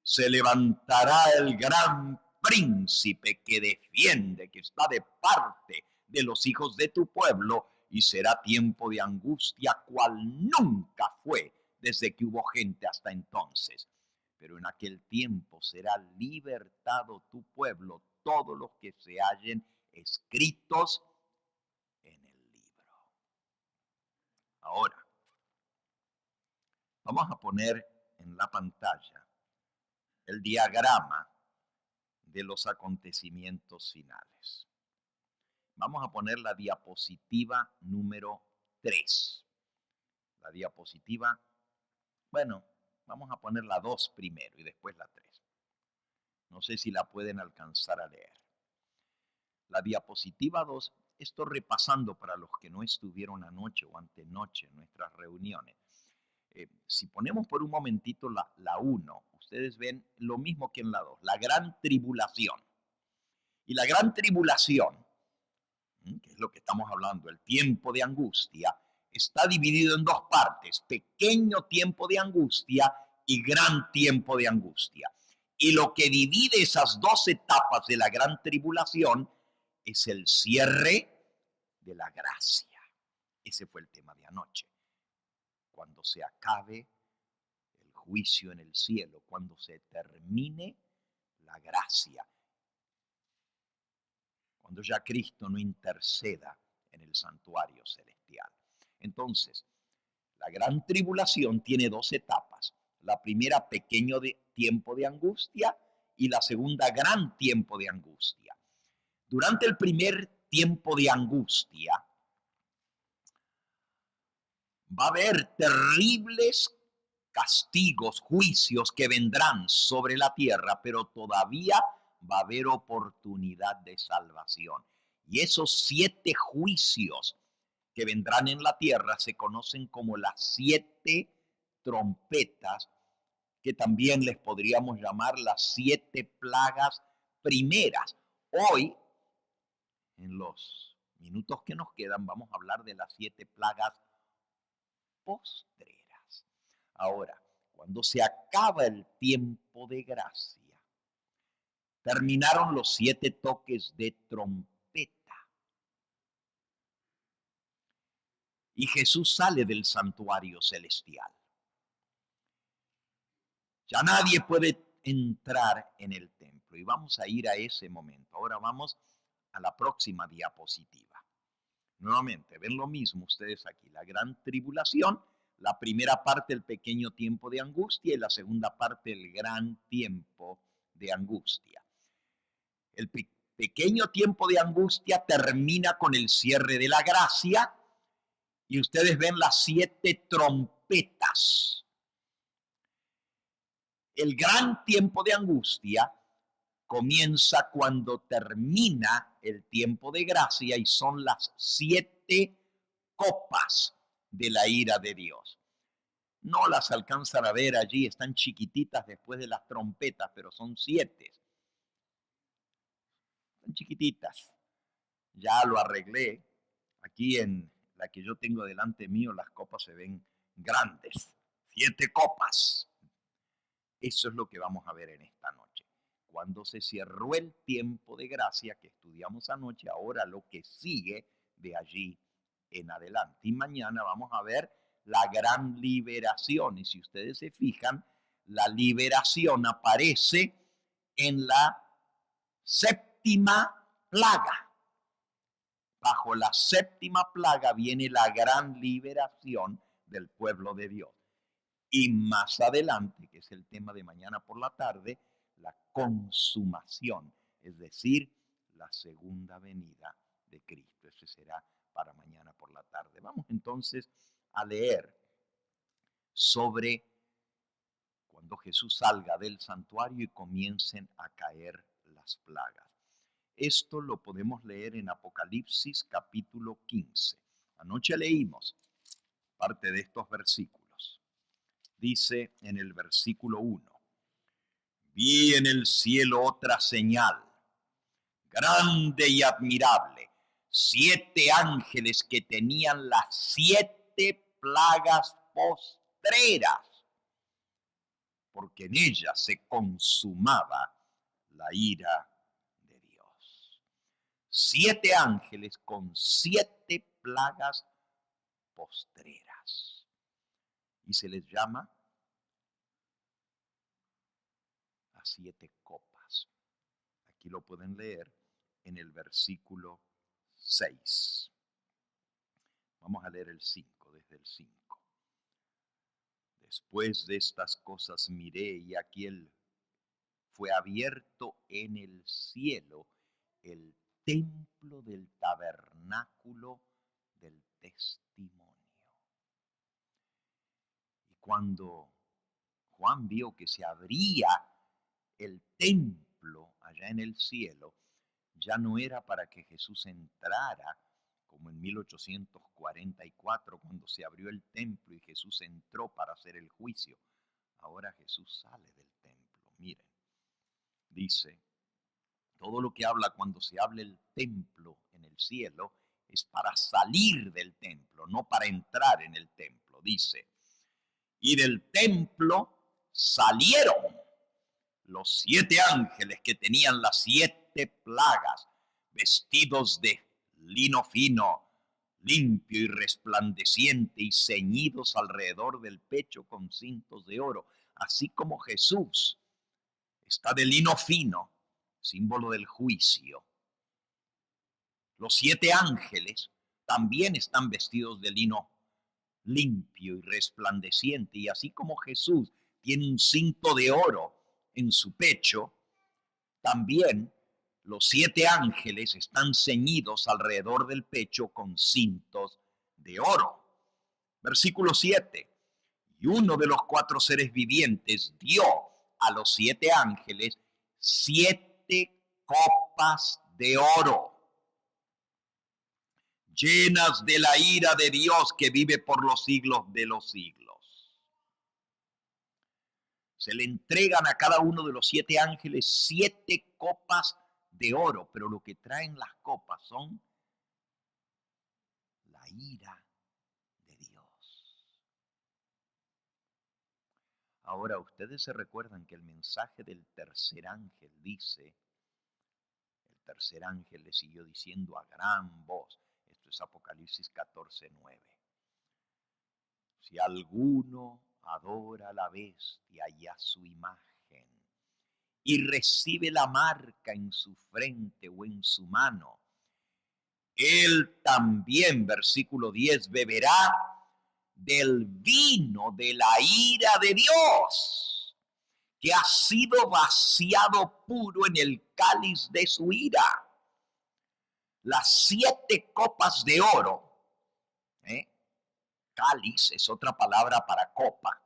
se levantará el gran príncipe que defiende, que está de parte de los hijos de tu pueblo, y será tiempo de angustia cual nunca fue desde que hubo gente hasta entonces. Pero en aquel tiempo será libertado tu pueblo, todos los que se hallen escritos en el libro. Ahora, vamos a poner en la pantalla el diagrama de los acontecimientos finales. Vamos a poner la diapositiva número 3. La diapositiva, bueno, vamos a poner la 2 primero y después la 3. No sé si la pueden alcanzar a leer. La diapositiva 2, esto repasando para los que no estuvieron anoche o antenoche en nuestras reuniones. Si ponemos por un momentito la 1, ustedes ven lo mismo que en la 2, la gran tribulación. Y la gran tribulación, que es lo que estamos hablando, el tiempo de angustia, está dividido en dos partes, pequeño tiempo de angustia y gran tiempo de angustia. Y lo que divide esas dos etapas de la gran tribulación es el cierre de la gracia. Ese fue el tema de anoche. Cuando se acabe el juicio en el cielo, cuando se termine la gracia, cuando ya Cristo no interceda en el santuario celestial. Entonces, la gran tribulación tiene dos etapas. La primera, pequeño tiempo de angustia, y la segunda, gran tiempo de angustia. Durante el primer tiempo de angustia, va a haber terribles castigos, juicios que vendrán sobre la tierra, pero todavía va a haber oportunidad de salvación. Y esos 7 juicios que vendrán en la tierra se conocen como las 7 trompetas, que también les podríamos llamar las 7 plagas primeras. Hoy, en los minutos que nos quedan, vamos a hablar de las 7 plagas postreras. Ahora, cuando se acaba el tiempo de gracia, terminaron los 7 toques de trompeta. Y Jesús sale del santuario celestial. Ya nadie puede entrar en el templo. Y vamos a ir a ese momento. Ahora vamos a la próxima diapositiva. Nuevamente, ven lo mismo ustedes aquí. La gran tribulación, la primera parte, el pequeño tiempo de angustia, y la segunda parte, el gran tiempo de angustia. El pequeño tiempo de angustia termina con el cierre de la gracia y ustedes ven las 7 trompetas. El gran tiempo de angustia comienza cuando termina el tiempo de gracia y son las 7 copas de la ira de Dios. No las alcanzan a ver allí, están chiquititas después de las trompetas, pero son 7. Son chiquititas. Ya lo arreglé. Aquí en la que yo tengo delante mío, las copas se ven grandes. 7 copas. Eso es lo que vamos a ver en esta noche. Cuando se cerró el tiempo de gracia que estudiamos anoche, ahora lo que sigue de allí en adelante. Y mañana vamos a ver la gran liberación. Y si ustedes se fijan, la liberación aparece en la 7ª plaga. Bajo la 7ª plaga viene la gran liberación del pueblo de Dios. Y más adelante, que es el tema de mañana por la tarde, la consumación, es decir, la segunda venida de Cristo. Ese será para mañana por la tarde. Vamos entonces a leer sobre cuando Jesús salga del santuario y comiencen a caer las plagas. Esto lo podemos leer en Apocalipsis capítulo 15. Anoche leímos parte de estos versículos. Dice en el versículo 1, vi en el cielo otra señal, grande y admirable, 7 ángeles que tenían las 7 plagas postreras, porque en ellas se consumaba la ira de Dios. 7 ángeles con 7 plagas postreras. Y se les llama las 7 copas. Aquí lo pueden leer en el versículo 6. Vamos a leer el 5, desde el 5. Después de estas cosas miré, y aquí fue abierto en el cielo el templo del tabernáculo del testimonio. Y cuando Juan vio que se abría el templo allá en el cielo, ya no era para que Jesús entrara, como en 1844, cuando se abrió el templo y Jesús entró para hacer el juicio. Ahora Jesús sale del templo. Miren, dice, todo lo que habla cuando se habla el templo en el cielo es para salir del templo, no para entrar en el templo. Dice, y del templo salieron los 7 ángeles que tenían las 7 plagas, vestidos de lino fino, limpio y resplandeciente, y ceñidos alrededor del pecho con cintos de oro. Así como Jesús está de lino fino, símbolo del juicio, los 7 ángeles también están vestidos de lino limpio y resplandeciente. Y así como Jesús tiene un cinto de oro en su pecho, también los 7 ángeles están ceñidos alrededor del pecho con cintos de oro. Versículo 7. Y uno de los 4 seres vivientes dio a los 7 ángeles 7 copas de oro, llenas de la ira de Dios que vive por los siglos de los siglos. Se le entregan a cada uno de los 7 ángeles 7 copas de oro, pero lo que traen las copas son la ira de Dios. Ahora, ustedes se recuerdan que el mensaje del tercer ángel dice, el tercer ángel le siguió diciendo a gran voz, esto es Apocalipsis 14:9, si alguno adora a la bestia y a su imagen, y recibe la marca en su frente o en su mano, él también, versículo 10, beberá del vino de la ira de Dios, que ha sido vaciado puro en el cáliz de su ira. Las 7 copas de oro, cáliz es otra palabra para copa,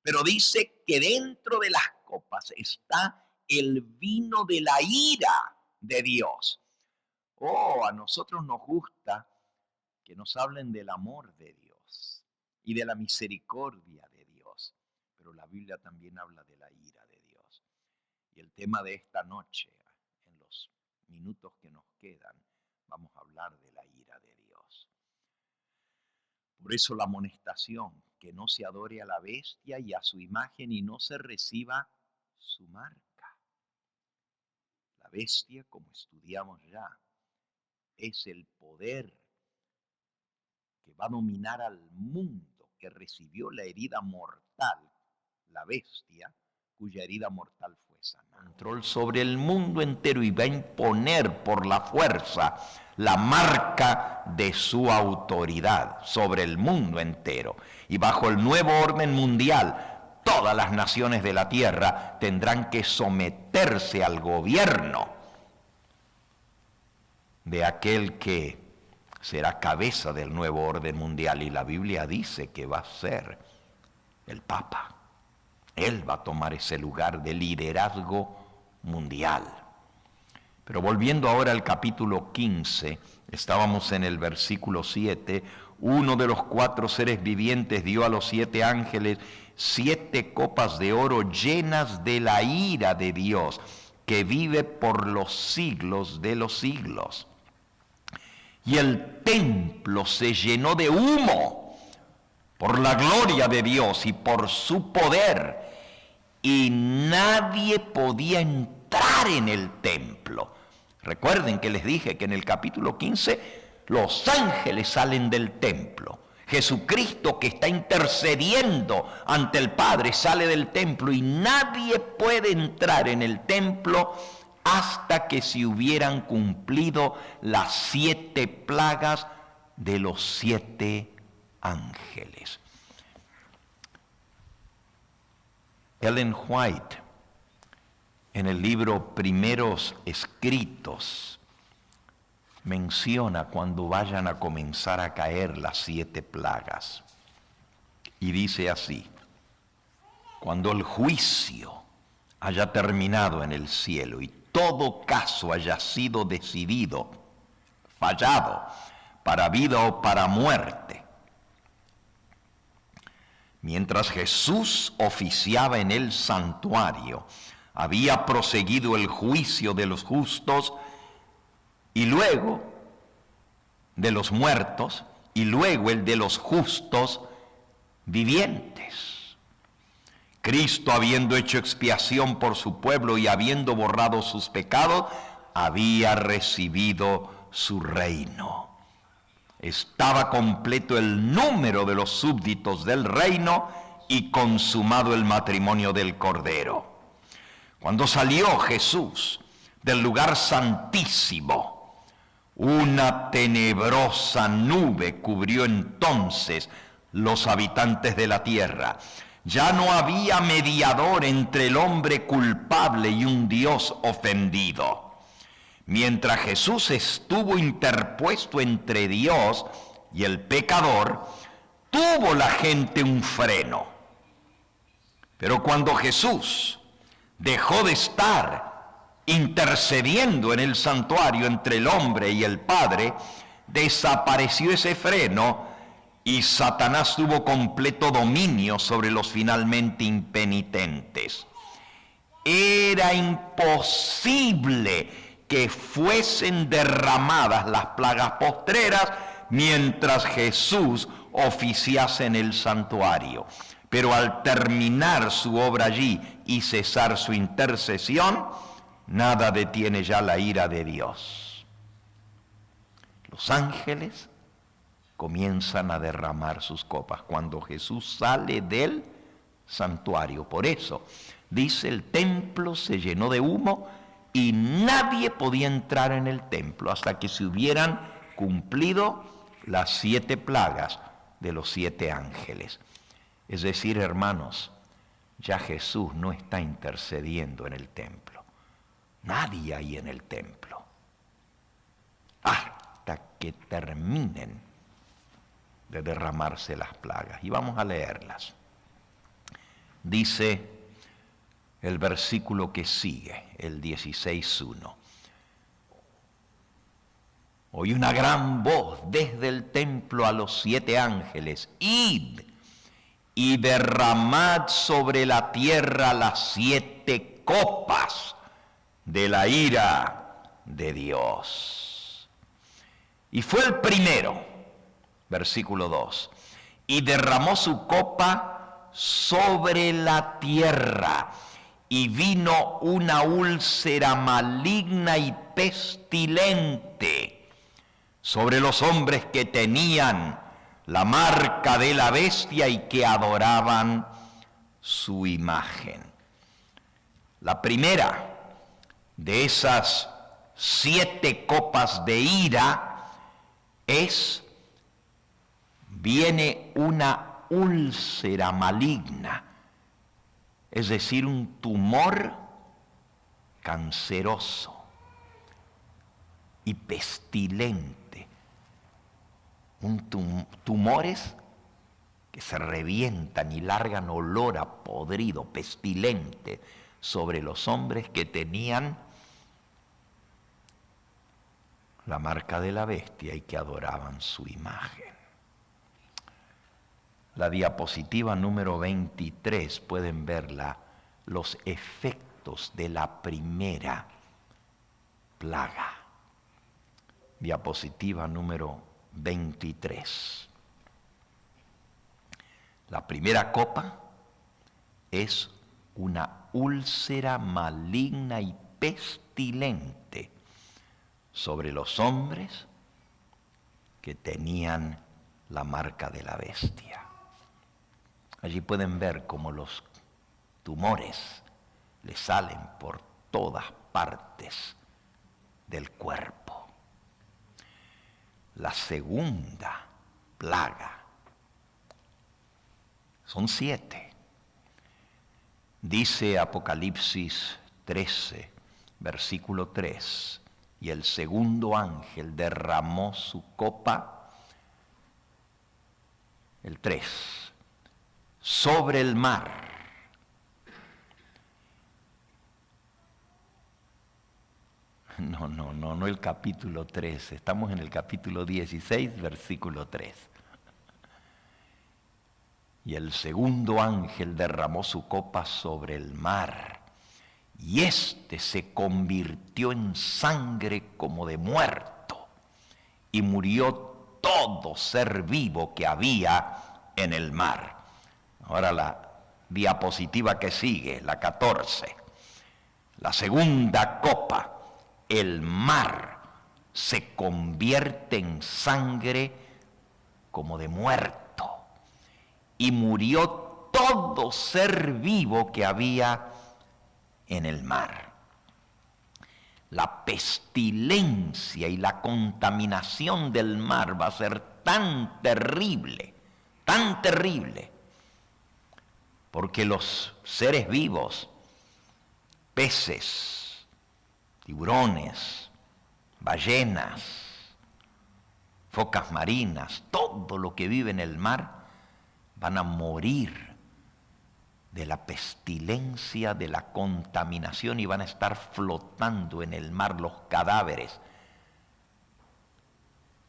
pero dice que dentro de las copas está el vino de la ira de Dios. A nosotros nos gusta que nos hablen del amor de Dios y de la misericordia de Dios, pero la Biblia también habla de la ira de Dios. Y el tema de esta noche, en los minutos que nos quedan, vamos a hablar de la ira de Dios. Por eso la amonestación, que no se adore a la bestia y a su imagen y no se reciba su marca. La bestia, como estudiamos ya, es el poder que va a dominar al mundo, que recibió la herida mortal, la bestia, cuya herida mortal fue sanada. Control sobre el mundo entero y va a imponer por la fuerza la marca de su autoridad sobre el mundo entero. Y bajo el nuevo orden mundial, todas las naciones de la tierra tendrán que someterse al gobierno de aquel que será cabeza del nuevo orden mundial. Y la Biblia dice que va a ser el Papa. Él va a tomar ese lugar de liderazgo mundial. Pero volviendo ahora al capítulo 15, estábamos en el versículo 7, uno de los 4 seres vivientes dio a los 7 ángeles 7 copas de oro llenas de la ira de Dios, que vive por los siglos de los siglos. Y el templo se llenó de humo por la gloria de Dios y por su poder, y nadie podía entrar en el templo. Recuerden que les dije que en el capítulo 15 Los ángeles salen del templo. Jesucristo, que está intercediendo ante el Padre, sale del templo y nadie puede entrar en el templo hasta que se hubieran cumplido las 7 plagas de los 7 ángeles. Ellen White, en el libro Primeros Escritos, menciona cuando vayan a comenzar a caer las 7 plagas. Y dice así: cuando el juicio haya terminado en el cielo y todo caso haya sido decidido, fallado, para vida o para muerte, mientras Jesús oficiaba en el santuario, había proseguido el juicio de los justos y luego de los muertos y luego el de los justos vivientes. Cristo, habiendo hecho expiación por su pueblo y habiendo borrado sus pecados, había recibido su reino. Estaba completo el número de los súbditos del reino y consumado el matrimonio del Cordero. Cuando salió Jesús del lugar santísimo, una tenebrosa nube cubrió entonces los habitantes de la tierra. Ya no había mediador entre el hombre culpable y un Dios ofendido. Mientras Jesús estuvo interpuesto entre Dios y el pecador, tuvo la gente un freno. Pero cuando Jesús dejó de estar intercediendo en el santuario entre el hombre y el Padre, desapareció ese freno y Satanás tuvo completo dominio sobre los finalmente impenitentes. Era imposible que fuesen derramadas las plagas postreras mientras Jesús oficiase en el santuario. Pero al terminar su obra allí y cesar su intercesión, nada detiene ya la ira de Dios. Los ángeles comienzan a derramar sus copas cuando Jesús sale del santuario. Por eso, dice, el templo se llenó de humo y nadie podía entrar en el templo hasta que se hubieran cumplido las 7 plagas de los 7 ángeles. Es decir, hermanos, ya Jesús no está intercediendo en el templo. Nadie hay en el templo. Hasta que terminen de derramarse las plagas. Y vamos a leerlas. Dice el versículo que sigue, el 16:1. Oí una gran voz desde el templo a los 7 ángeles: id y derramad sobre la tierra las 7 copas de la ira de Dios. Y fue el primero, versículo 2, y derramó su copa sobre la tierra, y vino una úlcera maligna y pestilente sobre los hombres que tenían la marca de la bestia y que adoraban su imagen. La primera de esas 7 copas de ira viene una úlcera maligna, es decir, un tumor canceroso y pestilente. Tumores que se revientan y largan olor a podrido, pestilente, sobre los hombres que tenían la marca de la bestia y que adoraban su imagen. La diapositiva número 23, pueden verla, los efectos de la primera plaga. Diapositiva número 23. La primera copa es una úlcera maligna y pestilente sobre los hombres que tenían la marca de la bestia. Allí pueden ver cómo los tumores le salen por todas partes del cuerpo. La segunda plaga, son 7. Dice Apocalipsis 13, versículo 3, y el segundo ángel derramó su copa, el 3, sobre el mar. No el capítulo 13, estamos en el capítulo 16, versículo 3. Y el segundo ángel derramó su copa sobre el mar, y éste se convirtió en sangre como de muerto, y murió todo ser vivo que había en el mar. Ahora la diapositiva que sigue, la 14. La segunda copa, el mar se convierte en sangre como de muerto, y murió todo ser vivo que había en el mar. La pestilencia y la contaminación del mar va a ser tan terrible, porque los seres vivos, peces, tiburones, ballenas, focas marinas, todo lo que vive en el mar, van a morir de la pestilencia, de la contaminación, y van a estar flotando en el mar los cadáveres.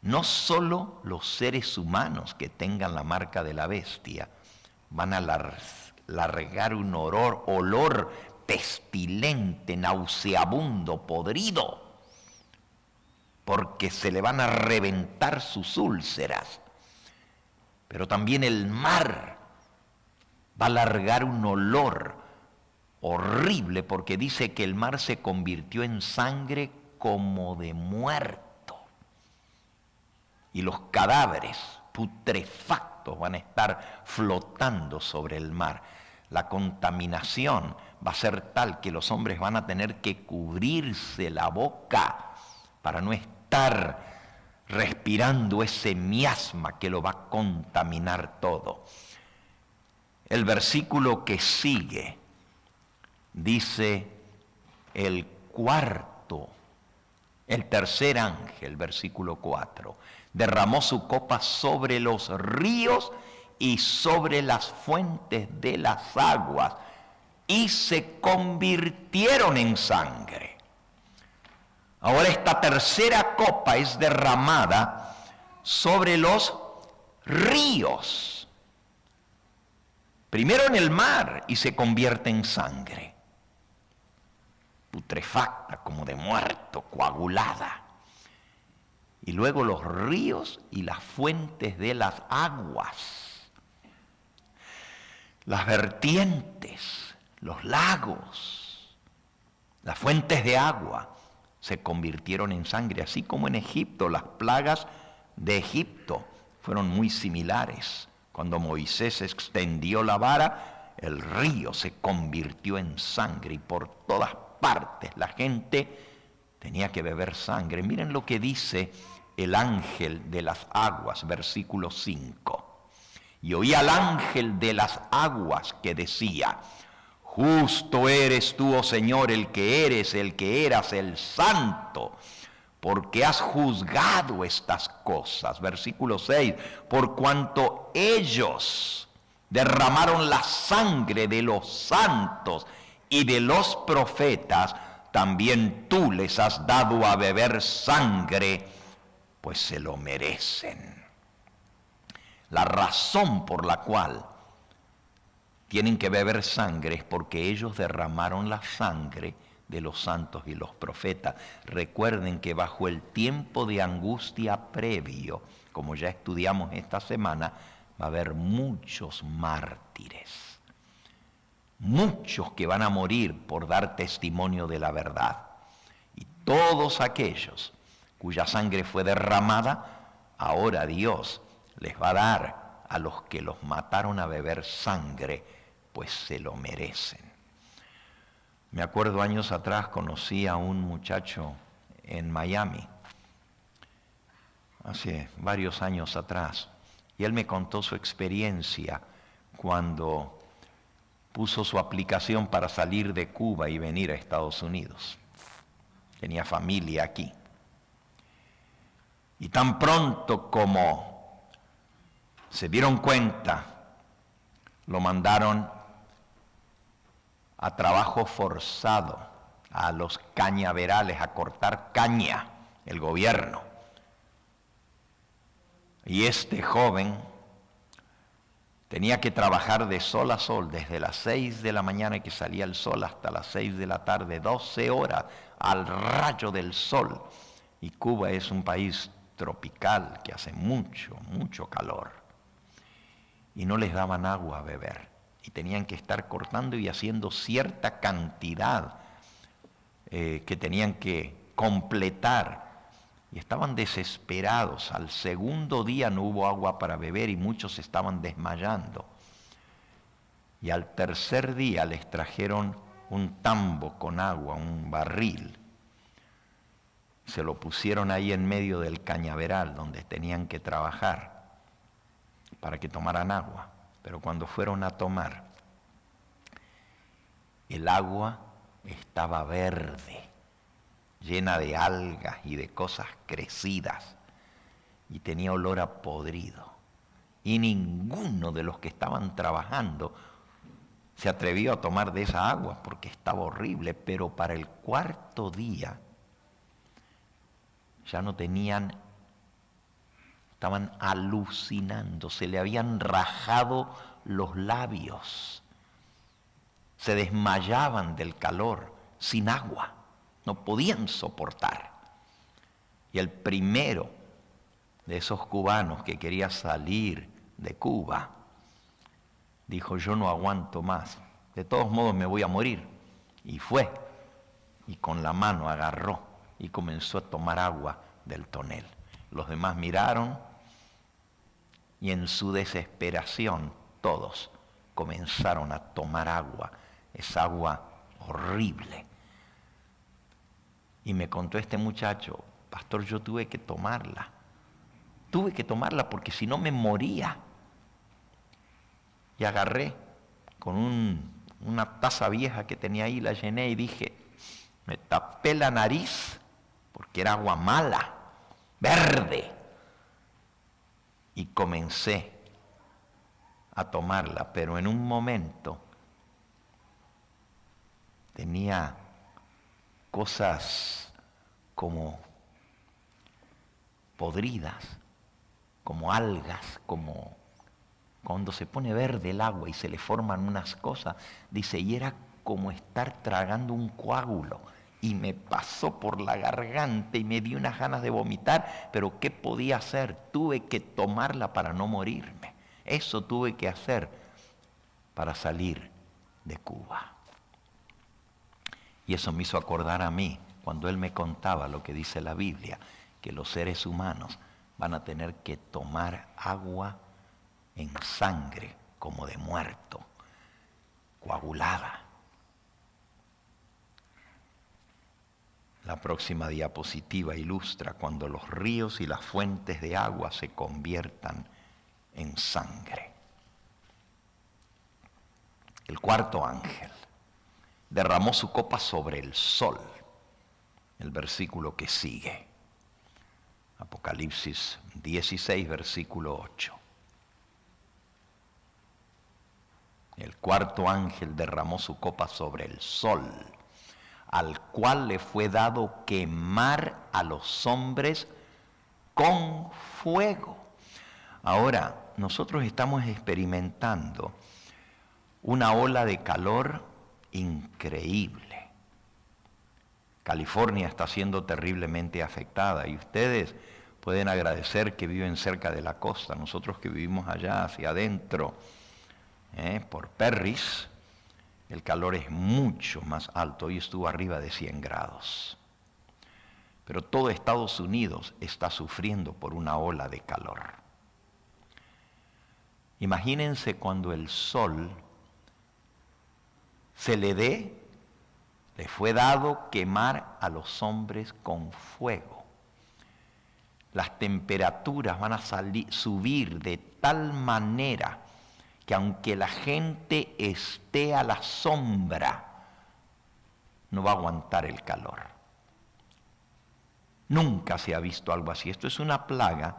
No solo los seres humanos que tengan la marca de la bestia van a largar un olor pestilente, nauseabundo, podrido, porque se le van a reventar sus úlceras. Pero también el mar va a largar un olor horrible, porque dice que el mar se convirtió en sangre como de muerto. Y los cadáveres putrefactos van a estar flotando sobre el mar. La contaminación va a ser tal que los hombres van a tener que cubrirse la boca para no estar respirando ese miasma que lo va a contaminar todo. El versículo que sigue dice el tercer ángel, versículo 4, derramó su copa sobre los ríos y sobre las fuentes de las aguas, y se convirtieron en sangre. Ahora esta tercera copa es derramada sobre los ríos. Primero en el mar, y se convierte en sangre, putrefacta, como de muerto, coagulada. Y luego los ríos y las fuentes de las aguas, las vertientes, los lagos, las fuentes de agua se convirtieron en sangre, así como en Egipto. Las plagas de Egipto fueron muy similares. Cuando Moisés extendió la vara, el río se convirtió en sangre, y por todas partes la gente tenía que beber sangre. Miren lo que dice el ángel de las aguas, versículo 5. Y oí al ángel de las aguas que decía: justo eres tú, oh Señor, el que eres, el que eras, el santo, porque has juzgado estas cosas. Versículo 6, por cuanto ellos derramaron la sangre de los santos y de los profetas, también tú les has dado a beber sangre, pues se lo merecen. La razón por la cual tienen que beber sangre es porque ellos derramaron la sangre de los santos y los profetas. Recuerden que bajo el tiempo de angustia previo, como ya estudiamos esta semana, va a haber muchos mártires, muchos que van a morir por dar testimonio de la verdad. Y todos aquellos cuya sangre fue derramada ahora Dios les va a dar a los que los mataron a beber sangre, pues se lo merecen. Me acuerdo años atrás conocí a un muchacho en Miami, hace varios años atrás, y él me contó su experiencia cuando puso su aplicación para salir de Cuba y venir a Estados Unidos. Tenía familia aquí. Y tan pronto como se dieron cuenta, lo mandaron a trabajo forzado, a los cañaverales, a cortar caña, el gobierno. Y este joven tenía que trabajar de sol a sol, desde las 6 de la mañana que salía el sol hasta las 6 de la tarde, 12 horas al rayo del sol. Y Cuba es un país tropical que hace mucho calor. Y no les daban agua a beber. Y tenían que estar cortando y haciendo cierta cantidad que tenían que completar. Y estaban desesperados. Al segundo día no hubo agua para beber y muchos estaban desmayando. Y al tercer día les trajeron un tambo con agua, un barril. Se lo pusieron ahí en medio del cañaveral donde tenían que trabajar para que tomaran agua. Pero cuando fueron a tomar, el agua estaba verde, llena de algas y de cosas crecidas, y tenía olor a podrido. Y ninguno de los que estaban trabajando se atrevió a tomar de esa agua porque estaba horrible. Pero para el cuarto día ya no tenían, estaban alucinando, se le habían rajado los labios, se desmayaban del calor, sin agua. No podían soportar. Y el primero de esos cubanos que quería salir de Cuba dijo: yo no aguanto más, de todos modos me voy a morir. Y fue, y con la mano agarró y comenzó a tomar agua del tonel. Los demás miraron y en su desesperación todos comenzaron a tomar agua, esa agua horrible. Y me contó este muchacho: pastor, yo tuve que tomarla porque si no me moría. Y agarré con una taza vieja que tenía ahí, la llené y dije, me tapé la nariz porque era agua mala, verde. Y comencé a tomarla, pero en un momento tenía cosas como podridas, como algas, como cuando se pone verde el agua y se le forman unas cosas, dice, y era como estar tragando un coágulo. Y me pasó por la garganta y me dio unas ganas de vomitar, pero ¿qué podía hacer? Tuve que tomarla para no morirme. Eso tuve que hacer para salir de Cuba. Y eso me hizo acordar a mí, cuando él me contaba lo que dice la Biblia, que los seres humanos van a tener que tomar agua en sangre como de muerto, coagulada. La próxima diapositiva ilustra cuando los ríos y las fuentes de agua se conviertan en sangre. El cuarto ángel derramó su copa sobre el sol. El versículo que sigue. Apocalipsis 16, versículo 8. El cuarto ángel derramó su copa sobre el sol, al cual le fue dado quemar a los hombres con fuego. Ahora, nosotros estamos experimentando una ola de calor increíble. California está siendo terriblemente afectada y ustedes pueden agradecer que viven cerca de la costa. Nosotros que vivimos allá hacia adentro, por Perris, el calor es mucho más alto. Hoy estuvo arriba de 100 grados. pero todo Estados Unidos está sufriendo por una ola de calor. Imagínense cuando el sol le fue dado quemar a los hombres con fuego. Las temperaturas van a subir de tal manera que aunque la gente esté a la sombra, no va a aguantar el calor. Nunca se ha visto algo así. Esto es una plaga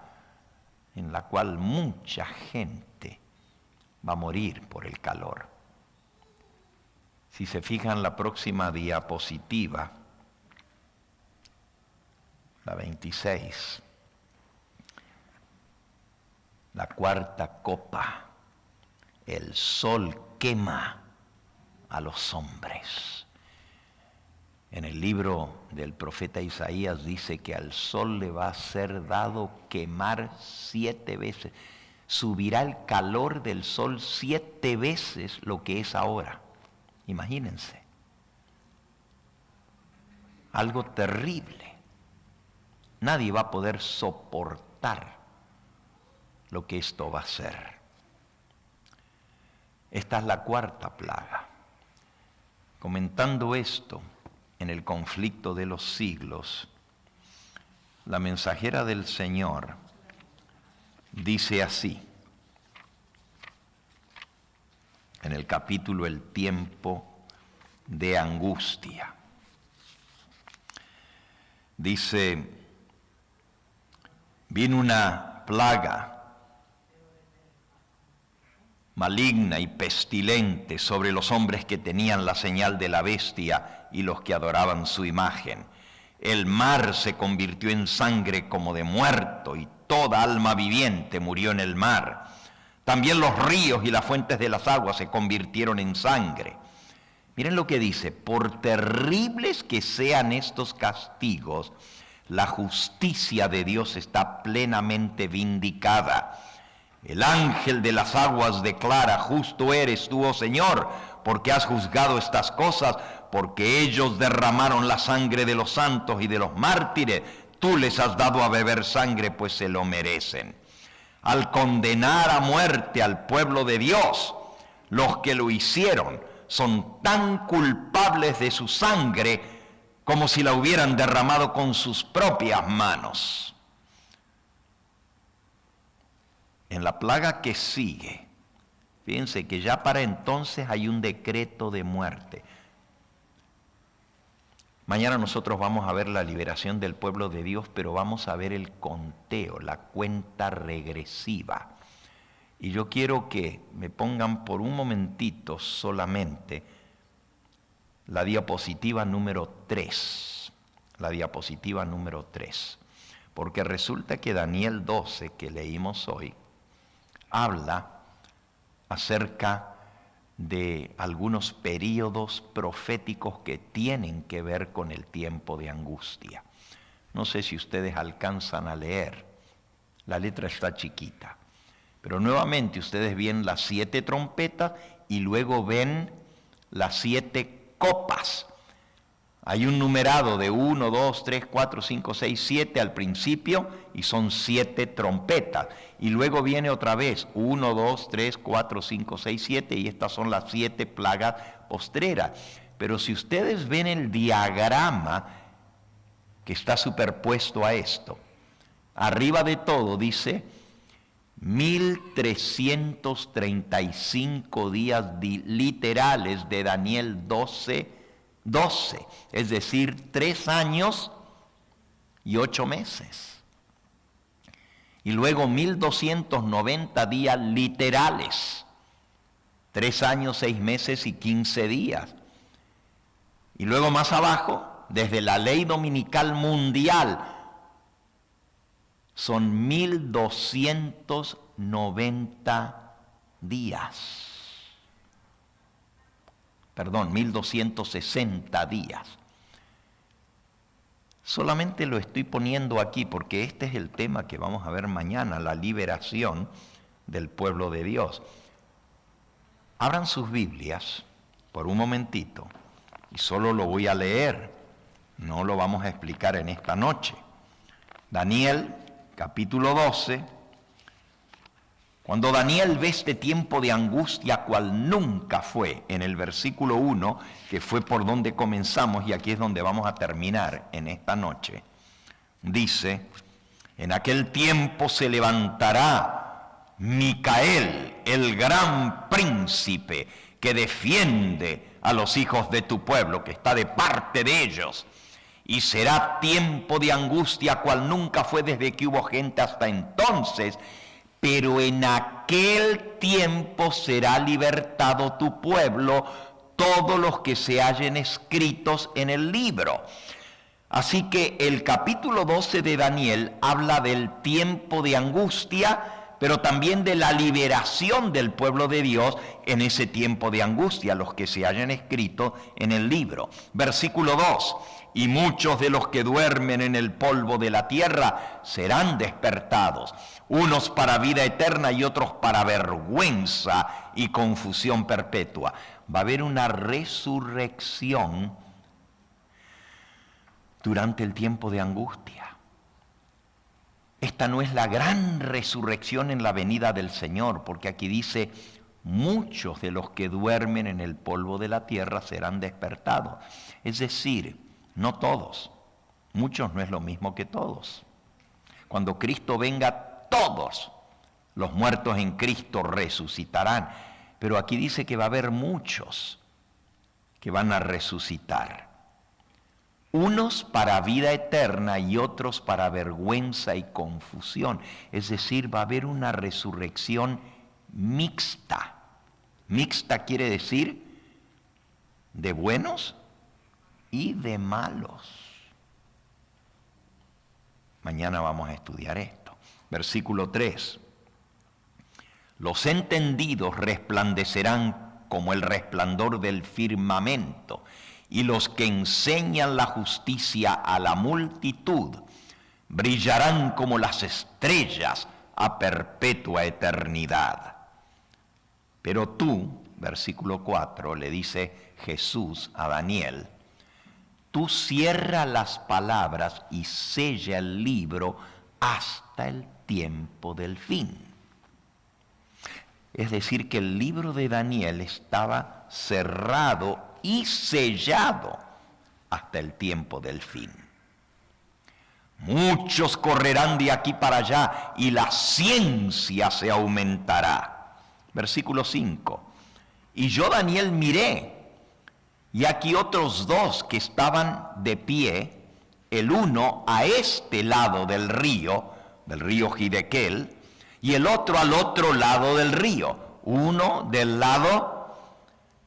en la cual mucha gente va a morir por el calor. Si se fijan la próxima diapositiva, la 26, la cuarta copa, el sol quema a los hombres. En el libro del profeta Isaías dice que al sol le va a ser dado quemar 7 veces. Subirá el calor del sol 7 veces lo que es ahora. Imagínense. Algo terrible. Nadie va a poder soportar lo que esto va a ser. Esta es la cuarta plaga. Comentando esto, en el conflicto de los siglos, la mensajera del Señor dice así, en el capítulo El tiempo de angustia. Dice, vino una plaga maligna y pestilente sobre los hombres que tenían la señal de la bestia y los que adoraban su imagen. El mar se convirtió en sangre como de muerto y toda alma viviente murió en el mar. También los ríos y las fuentes de las aguas se convirtieron en sangre. Miren lo que dice, por terribles que sean estos castigos, la justicia de Dios está plenamente vindicada. El ángel de las aguas declara, justo eres tú, oh Señor, porque has juzgado estas cosas, porque ellos derramaron la sangre de los santos y de los mártires, tú les has dado a beber sangre, pues se lo merecen. Al condenar a muerte al pueblo de Dios, los que lo hicieron son tan culpables de su sangre como si la hubieran derramado con sus propias manos. En la plaga que sigue, fíjense que ya para entonces hay un decreto de muerte. Mañana nosotros vamos a ver la liberación del pueblo de Dios, pero vamos a ver el conteo, la cuenta regresiva. Y yo quiero que me pongan por un momentito solamente la diapositiva número 3. La diapositiva número 3. Porque resulta que Daniel 12, que leímos hoy, habla acerca de algunos períodos proféticos que tienen que ver con el tiempo de angustia. No sé si ustedes alcanzan a leer, la letra está chiquita, pero nuevamente ustedes ven las 7 trompetas y luego ven las 7 copas. Hay un numerado de 1, 2, 3, 4, 5, 6, 7 al principio y son 7 trompetas. Y luego viene otra vez 1, 2, 3, 4, 5, 6, 7 y estas son las 7 plagas postreras. Pero si ustedes ven el diagrama que está superpuesto a esto, arriba de todo dice 1335 días literales de Daniel 12, es decir, 3 años y 8 meses. Y luego 1290 días literales, 3 años, 6 meses y 15 días. Y luego más abajo, desde la ley dominical mundial, son 1290 días. 1260 días. Solamente lo estoy poniendo aquí porque este es el tema que vamos a ver mañana, la liberación del pueblo de Dios. Abran sus Biblias por un momentito y solo lo voy a leer No lo vamos a explicar en esta noche. Daniel, capítulo 12. Cuando Daniel ve este tiempo de angustia, cual nunca fue, en el versículo 1, que fue por donde comenzamos y aquí es donde vamos a terminar en esta noche, dice: en aquel tiempo se levantará Micael, el gran príncipe, que defiende a los hijos de tu pueblo, que está de parte de ellos. Y será tiempo de angustia, cual nunca fue desde que hubo gente hasta entonces. Pero en aquel tiempo será libertado tu pueblo, todos los que se hallen escritos en el libro. Así que el capítulo 12 de Daniel habla del tiempo de angustia, pero también de la liberación del pueblo de Dios en ese tiempo de angustia, los que se hayan escrito en el libro. Versículo 2: y muchos de los que duermen en el polvo de la tierra serán despertados, unos para vida eterna y otros para vergüenza y confusión perpetua. Va a haber una resurrección durante el tiempo de angustia. Esta no es la gran resurrección en la venida del Señor, porque aquí dice: muchos de los que duermen en el polvo de la tierra serán despertados. Es decir, no todos. Muchos no es lo mismo que todos. Cuando Cristo venga, todos los muertos en Cristo resucitarán. Pero aquí dice que va a haber muchos que van a resucitar. Unos para vida eterna y otros para vergüenza y confusión. Es decir, va a haber una resurrección mixta. Mixta quiere decir de buenos y de malos. Mañana vamos a estudiar esto. Versículo 3. Los entendidos resplandecerán como el resplandor del firmamento, y los que enseñan la justicia a la multitud brillarán como las estrellas a perpetua eternidad. Pero tú, versículo 4, le dice Jesús a Daniel: tú cierra las palabras y sella el libro hasta el tiempo del fin. Es decir, que el libro de Daniel estaba cerrado y sellado hasta el tiempo del fin. Muchos correrán de aquí para allá y la ciencia se aumentará. Versículo 5. Y yo, Daniel, miré, y aquí otros dos que estaban de pie, el uno a este lado del río Gidequel, y el otro al otro lado del río, uno del lado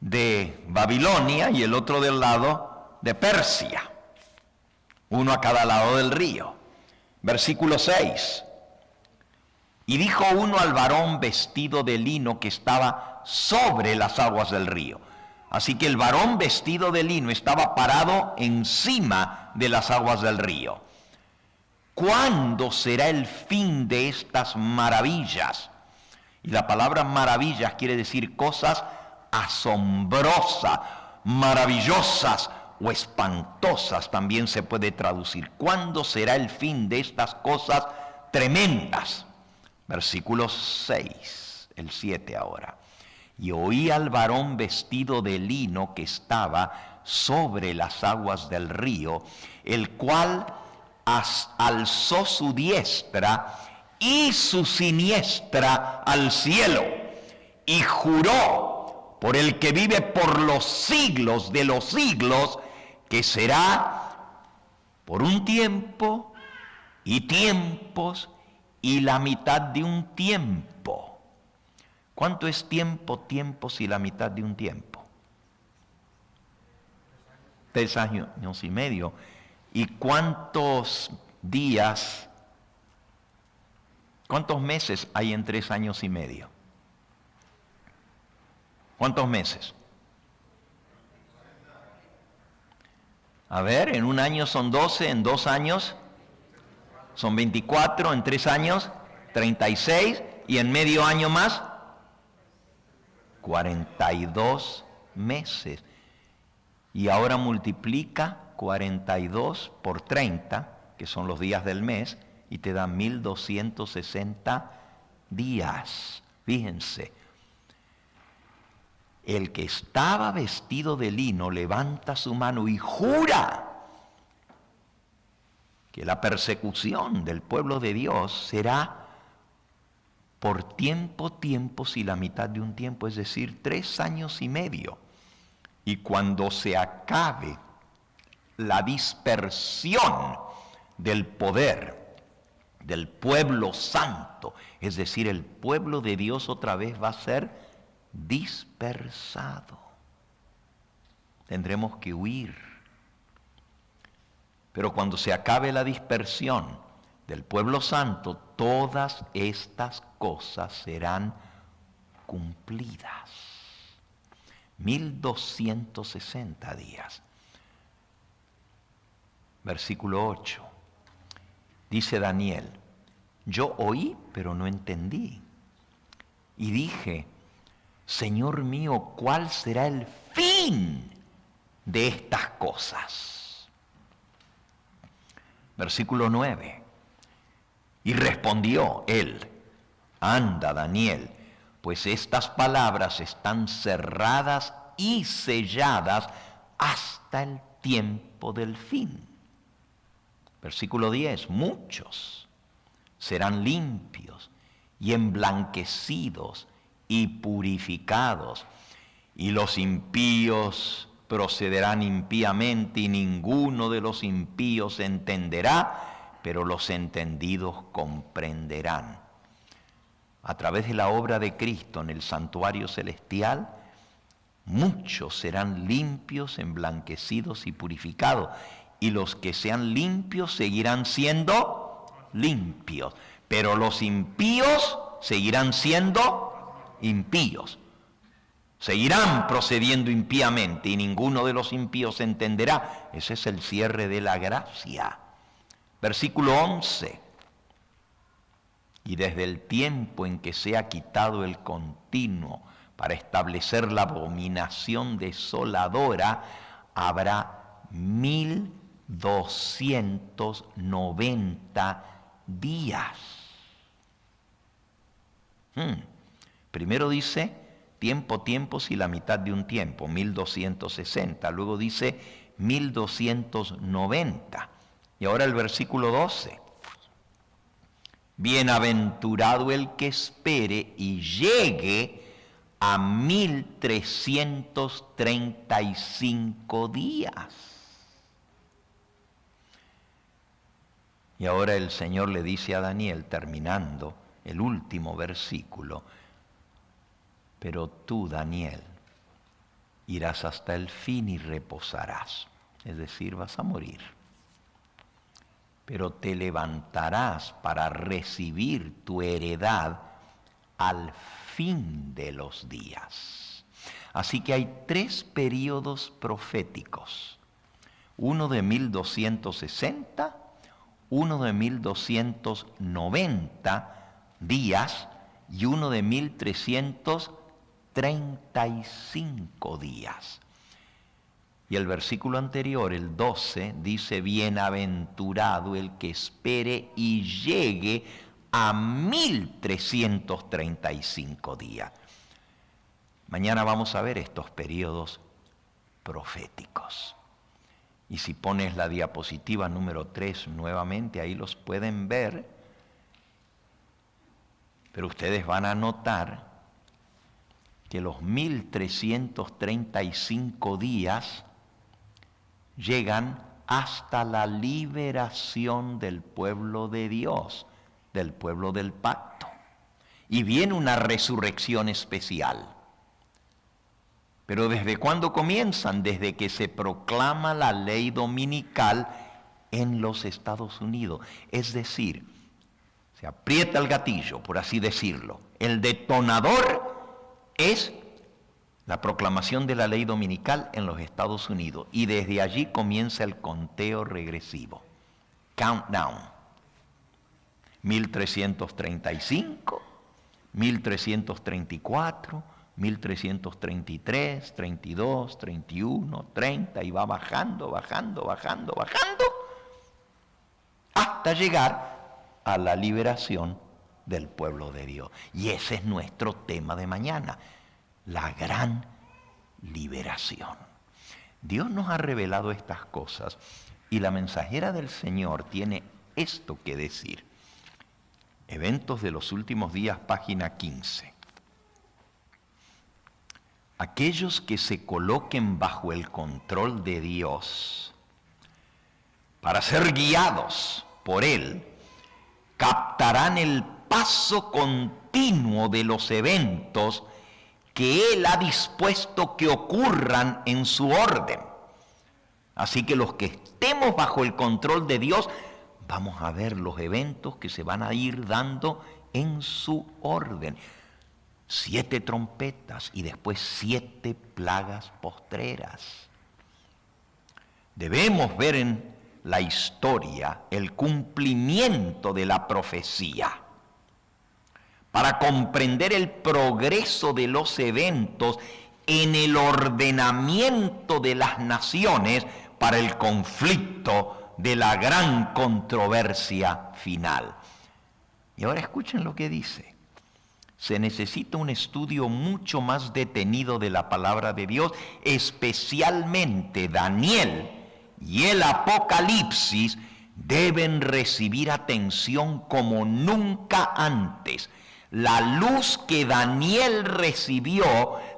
de Babilonia y el otro del lado de Persia, uno a cada lado del río. Versículo 6. Y dijo uno al varón vestido de lino que estaba sobre las aguas del río. Así que el varón vestido de lino estaba parado encima de las aguas del río. ¿Cuándo será el fin de estas maravillas? Y la palabra maravillas quiere decir cosas asombrosas, maravillosas o espantosas, también se puede traducir. ¿Cuándo será el fin de estas cosas tremendas? Versículo 6, el 7 ahora. Y oí al varón vestido de lino que estaba sobre las aguas del río, el cual alzó su diestra y su siniestra al cielo, y juró por el que vive por los siglos de los siglos, que será por un tiempo y tiempos y la mitad de un tiempo. ¿Cuánto es tiempo, tiempos y la mitad de un tiempo? 3 años y medio. ¿Y cuántos días, cuántos meses hay en 3 años y medio? ¿Cuántos meses? A ver, en un año son 12, en 2 años son 24, en 3 años 36 y en medio año más 42 meses. Y ahora multiplica 42 por 30, que son los días del mes, y te da 1260 días. Fíjense, el que estaba vestido de lino levanta su mano y jura que la persecución del pueblo de Dios será por tiempos y la mitad de un tiempo, es decir, 3 años y medio. Y cuando se acabe la dispersión del poder del pueblo santo, es decir, el pueblo de Dios otra vez va a ser dispersado. Tendremos que huir. Pero cuando se acabe la dispersión del pueblo santo, todas estas cosas serán cumplidas. 1260 días. Versículo 8. Dice Daniel: yo oí, pero no entendí. Y dije: Señor mío, ¿cuál será el fin de estas cosas? Versículo 9. Y respondió él: anda, Daniel, pues estas palabras están cerradas y selladas hasta el tiempo del fin. Versículo 10. Muchos serán limpios y emblanquecidos y purificados, y los impíos procederán impíamente, y ninguno de los impíos entenderá, pero los entendidos comprenderán. A través de la obra de Cristo en el santuario celestial, muchos serán limpios, emblanquecidos y purificados, y los que sean limpios seguirán siendo limpios, pero los impíos seguirán siendo impíos. Seguirán procediendo impíamente, y ninguno de los impíos entenderá. Ese es el cierre de la gracia. Versículo 11. Y desde el tiempo en que se ha quitado el continuo para establecer la abominación desoladora, habrá 1290 días. Primero dice tiempos y la mitad de un tiempo, 1260. Luego dice 1290. Y ahora el versículo 12. Bienaventurado el que espere y llegue a 1335 días. Y ahora el Señor le dice a Daniel, terminando el último versículo: pero tú, Daniel, irás hasta el fin y reposarás. Es decir, vas a morir. Pero te levantarás para recibir tu heredad al fin de los días. Así que hay 3 periodos proféticos. Uno de 1260, uno de 1290 días y uno de 1335 días. Y el versículo anterior, el 12, dice: bienaventurado el que espere y llegue a 1335 días. Mañana vamos a ver estos periodos proféticos. Y si pones la diapositiva número 3 nuevamente, ahí los pueden ver. Pero ustedes van a notar que los 1335 días llegan hasta la liberación del pueblo de Dios, del pueblo del pacto. Y viene una resurrección especial. Pero ¿desde cuándo comienzan? Desde que se proclama la ley dominical en los Estados Unidos. Es decir, se aprieta el gatillo, por así decirlo. El detonador es la proclamación de la ley dominical en los Estados Unidos. Y desde allí comienza el conteo regresivo. Countdown. 1335, 1334, 1333, 32, 31, 30 y va bajando, hasta llegar a la liberación del pueblo de Dios. Y ese es nuestro tema de mañana, la gran liberación. Dios nos ha revelado estas cosas y la mensajera del Señor tiene esto que decir. Eventos de los últimos días, página 15. Aquellos que se coloquen bajo el control de Dios para ser guiados por Él, captarán el paso continuo de los eventos que Él ha dispuesto que ocurran en su orden. Así que los que estemos bajo el control de Dios, vamos a ver los eventos que se van a ir dando en su orden. 7 trompetas y después 7 plagas postreras. Debemos ver en la historia el cumplimiento de la profecía para comprender el progreso de los eventos en el ordenamiento de las naciones para el conflicto de la gran controversia final. Y ahora escuchen lo que dice. Se necesita un estudio mucho más detenido de la palabra de Dios, especialmente Daniel y el Apocalipsis deben recibir atención como nunca antes. La luz que Daniel recibió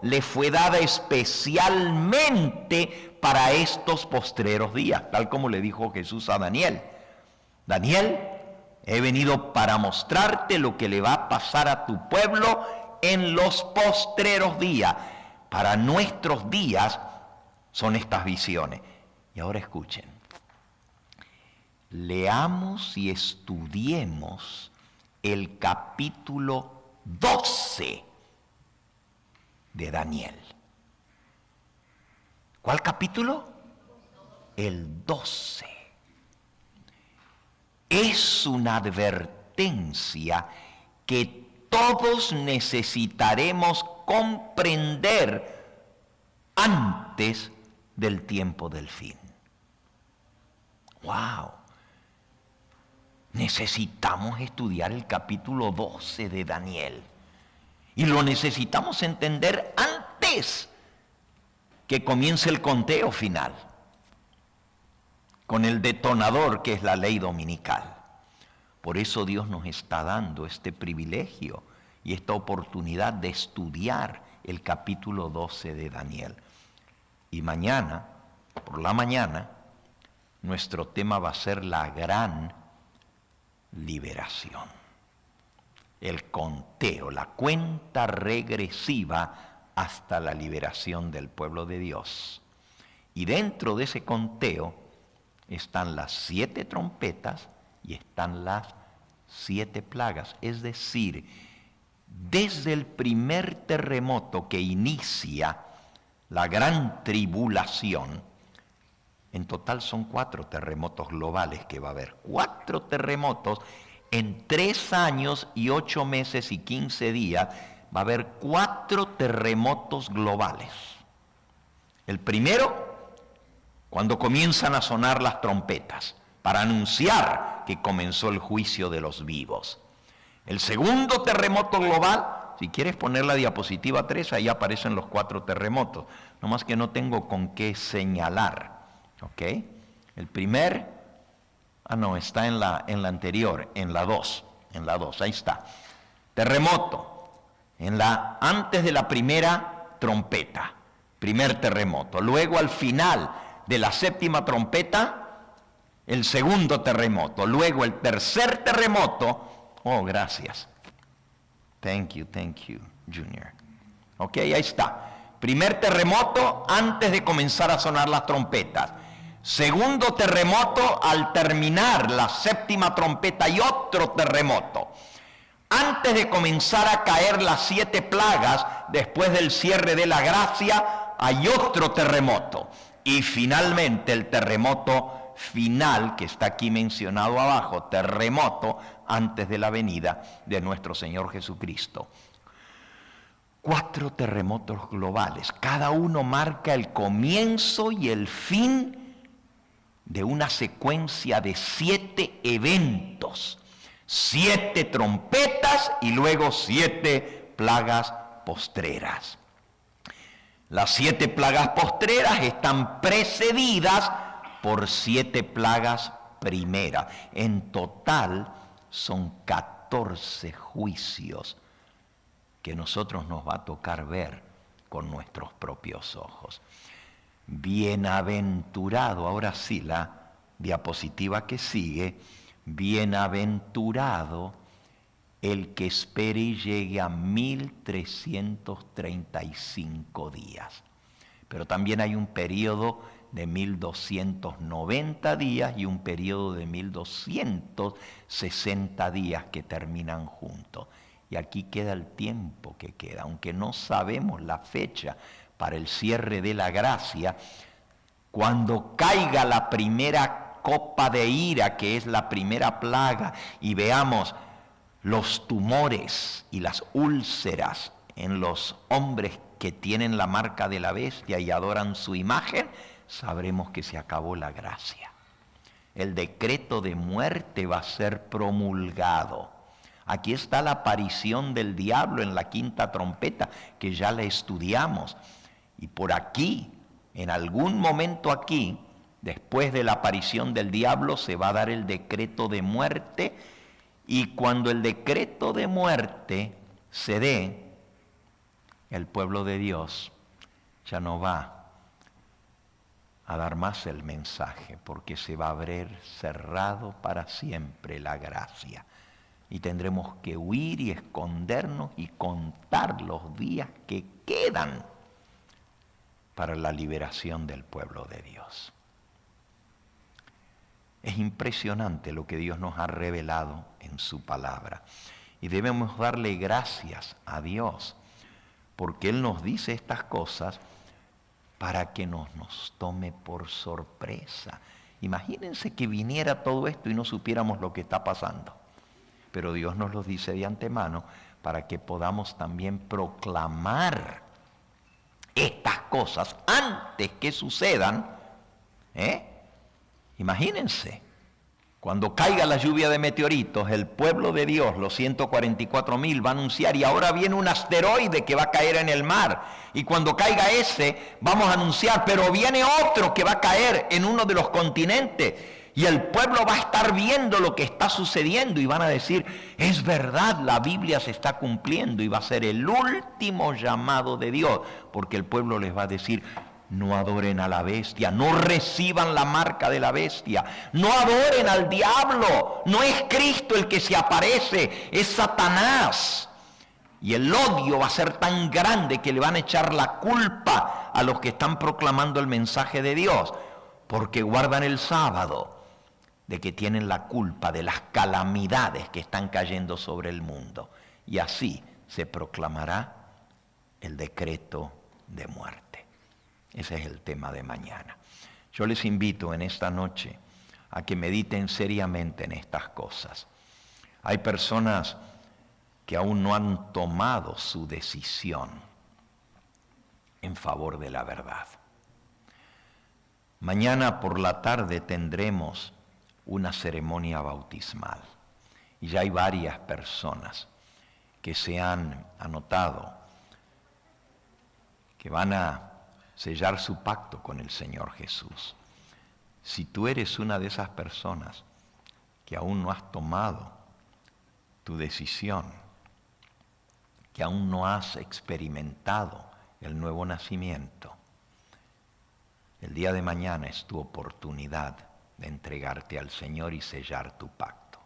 le fue dada especialmente para estos postreros días, tal como le dijo Jesús a Daniel. Daniel, he venido para mostrarte lo que le va a pasar a tu pueblo en los postreros días. Para nuestros días son estas visiones. Y ahora escuchen. Leamos y estudiemos el capítulo 12 de Daniel. ¿Cuál capítulo? El 12. Es una advertencia que todos necesitaremos comprender antes del tiempo del fin. ¡Wow! Necesitamos estudiar el capítulo 12 de Daniel. Y lo necesitamos entender antes que comience el conteo final, con el detonador que es la ley dominical. Por eso Dios nos está dando este privilegio y esta oportunidad de estudiar el capítulo 12 de Daniel. Y mañana, por la mañana, nuestro tema va a ser la gran liberación. El conteo, la cuenta regresiva hasta la liberación del pueblo de Dios. Y dentro de ese conteo están las 7 trompetas y están las 7 plagas. Es decir, desde el primer terremoto que inicia la gran tribulación, en total son 4 terremotos globales que va a haber. 4 terremotos en 3 años y 8 meses y 15 días. Va a haber 4 terremotos globales. El primero, cuando comienzan a sonar las trompetas, para anunciar que comenzó el juicio de los vivos. El segundo terremoto global, si quieres poner la diapositiva 3, ahí aparecen los 4 terremotos. Nomás que no tengo con qué señalar. ¿Ok? El primer, no, está en la anterior, en la 2, ahí está. Terremoto, antes de la primera trompeta, primer terremoto. Luego al final de la 7ª trompeta, el segundo terremoto. Luego el tercer terremoto, oh, gracias. Thank you, Junior. Ok, ahí está. Primer terremoto antes de comenzar a sonar las trompetas. Segundo terremoto al terminar la 7ª trompeta y otro terremoto. Antes de comenzar a caer las 7 plagas, después del cierre de la gracia, hay otro terremoto. Y finalmente el terremoto final, que está aquí mencionado abajo, terremoto antes de la venida de nuestro Señor Jesucristo. 4 terremotos globales. Cada uno marca el comienzo y el fin de una secuencia de 7 eventos. 7 trompetas y luego 7 plagas postreras. Las 7 plagas postreras están precedidas por 7 plagas primeras. En total son 14 juicios que nosotros nos va a tocar ver con nuestros propios ojos. Bienaventurado, ahora sí la diapositiva que sigue, bienaventurado el que espere y llegue a 1335 días. Pero también hay un periodo de 1290 días y un periodo de 1260 días que terminan juntos. Y aquí queda el tiempo que queda, aunque no sabemos la fecha para el cierre de la gracia. Cuando caiga la primera copa de ira, que es la primera plaga, y veamos los tumores y las úlceras en los hombres que tienen la marca de la bestia y adoran su imagen, sabremos que se acabó la gracia. El decreto de muerte va a ser promulgado. Aquí está la aparición del diablo en la 5ª trompeta, que ya la estudiamos. Y por aquí, en algún momento aquí, después de la aparición del diablo, se va a dar el decreto de muerte. Y cuando el decreto de muerte se dé, el pueblo de Dios ya no va a dar más el mensaje, porque se va a haber cerrado para siempre la gracia. Y tendremos que huir y escondernos y contar los días que quedan para la liberación del pueblo de Dios. Es impresionante lo que Dios nos ha revelado en su palabra. Y debemos darle gracias a Dios, porque Él nos dice estas cosas para que nos tome por sorpresa. Imagínense que viniera todo esto y no supiéramos lo que está pasando. Pero Dios nos lo dice de antemano para que podamos también proclamar estas cosas antes que sucedan. Imagínense, cuando caiga la lluvia de meteoritos, el pueblo de Dios, los 144,000, va a anunciar, y ahora viene un asteroide que va a caer en el mar. Y cuando caiga ese, vamos a anunciar, pero viene otro que va a caer en uno de los continentes. Y el pueblo va a estar viendo lo que está sucediendo y van a decir, es verdad, la Biblia se está cumpliendo, y va a ser el último llamado de Dios, porque el pueblo les va a decir, no adoren a la bestia, no reciban la marca de la bestia, no adoren al diablo, no es Cristo el que se aparece, es Satanás. Y el odio va a ser tan grande que le van a echar la culpa a los que están proclamando el mensaje de Dios, porque guardan el sábado, de que tienen la culpa de las calamidades que están cayendo sobre el mundo. Y así se proclamará el decreto de muerte. Ese es el tema de mañana. Yo les invito en esta noche a que mediten seriamente en estas cosas. Hay personas que aún no han tomado su decisión en favor de la verdad. Mañana por la tarde tendremos una ceremonia bautismal y ya hay varias personas que se han anotado, que van a sellar su pacto con el Señor Jesús. Si tú eres una de esas personas que aún no has tomado tu decisión, que aún no has experimentado el nuevo nacimiento, el día de mañana es tu oportunidad de entregarte al Señor y sellar tu pacto.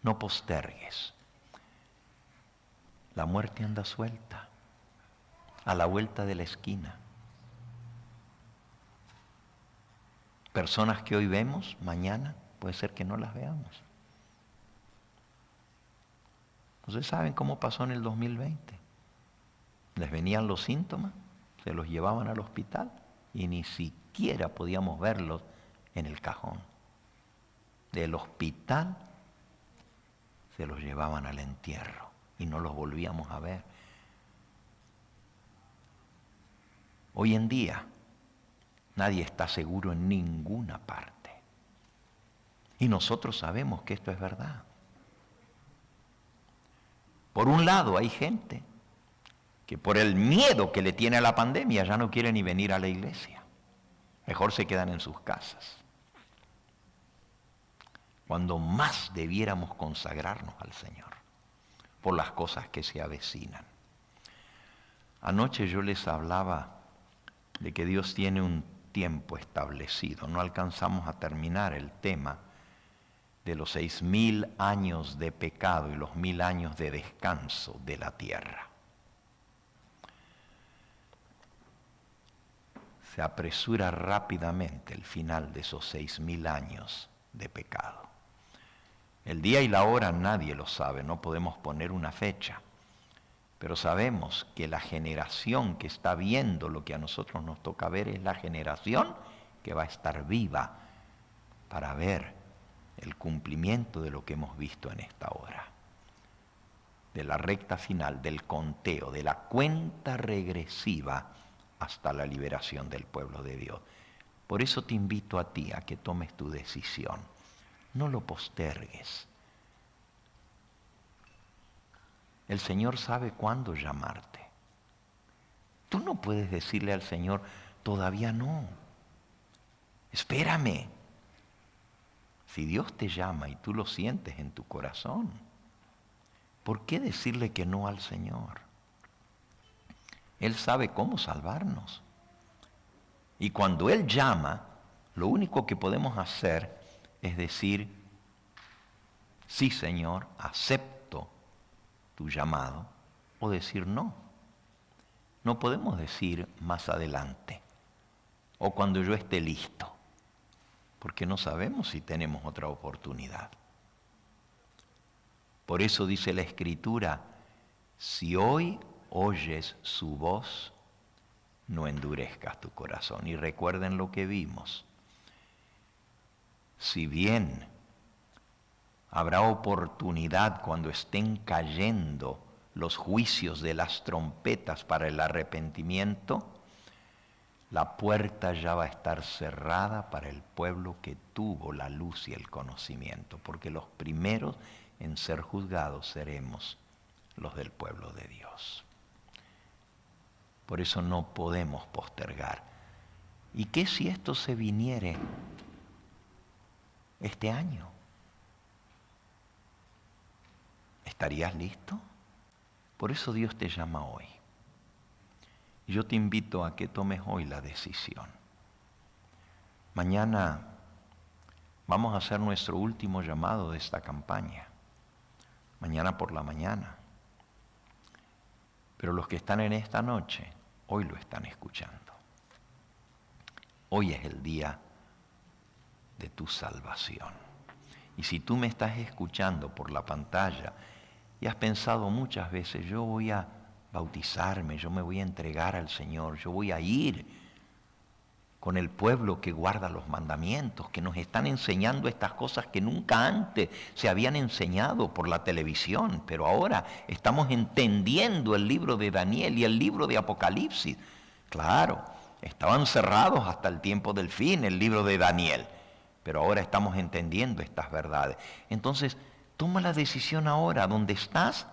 No postergues. La muerte anda suelta, a la vuelta de la esquina. Personas que hoy vemos, mañana puede ser que no las veamos. Ustedes saben cómo pasó en el 2020. Les venían los síntomas, se los llevaban al hospital y ni siquiera podíamos verlos en el cajón. Del hospital se los llevaban al entierro y no los volvíamos a ver. Hoy en día nadie está seguro en ninguna parte. Y nosotros sabemos que esto es verdad. Por un lado hay gente que por el miedo que le tiene a la pandemia ya no quiere ni venir a la iglesia. Mejor se quedan en sus casas. Cuando más debiéramos consagrarnos al Señor por las cosas que se avecinan. Anoche yo les hablaba de que Dios tiene un tiempo establecido. No alcanzamos a terminar el tema de los 6.000 años de pecado y los 1.000 años de descanso de la tierra. Se apresura rápidamente el final de esos 6.000 años de pecado. El día y la hora nadie lo sabe, no podemos poner una fecha, pero sabemos que la generación que está viendo lo que a nosotros nos toca ver es la generación que va a estar viva para ver el cumplimiento de lo que hemos visto en esta hora, de la recta final, del conteo, de la cuenta regresiva hasta la liberación del pueblo de Dios. Por eso te invito a ti a que tomes tu decisión. No lo postergues. El Señor sabe cuándo llamarte. Tú no puedes decirle al Señor, todavía no. Espérame. Si Dios te llama y tú lo sientes en tu corazón, ¿por qué decirle que no al Señor? Él sabe cómo salvarnos. Y cuando Él llama, lo único que podemos hacer es decir, sí, Señor, acepto tu llamado, o decir no. No podemos decir más adelante, o cuando yo esté listo, porque no sabemos si tenemos otra oportunidad. Por eso dice la Escritura, si hoy oyes su voz, no endurezcas tu corazón. Y recuerden lo que vimos. Si bien habrá oportunidad cuando estén cayendo los juicios de las trompetas para el arrepentimiento, la puerta ya va a estar cerrada para el pueblo que tuvo la luz y el conocimiento, porque los primeros en ser juzgados seremos los del pueblo de Dios. Por eso no podemos postergar. ¿Y qué si esto se viniere este año? ¿Estarías listo? Por eso Dios te llama hoy. Y yo te invito a que tomes hoy la decisión. Mañana vamos a hacer nuestro último llamado de esta campaña. Mañana por la mañana. Pero los que están en esta noche, hoy lo están escuchando. Hoy es el día de tu salvación. Y si tú me estás escuchando por la pantalla y has pensado muchas veces, yo voy a bautizarme, yo me voy a entregar al Señor, yo voy a ir con el pueblo que guarda los mandamientos, que nos están enseñando estas cosas que nunca antes se habían enseñado por la televisión, pero ahora estamos entendiendo el libro de Daniel y el libro de Apocalipsis. Claro, estaban cerrados hasta el tiempo del fin el libro de Daniel, pero ahora estamos entendiendo estas verdades. Entonces, toma la decisión ahora, donde estás,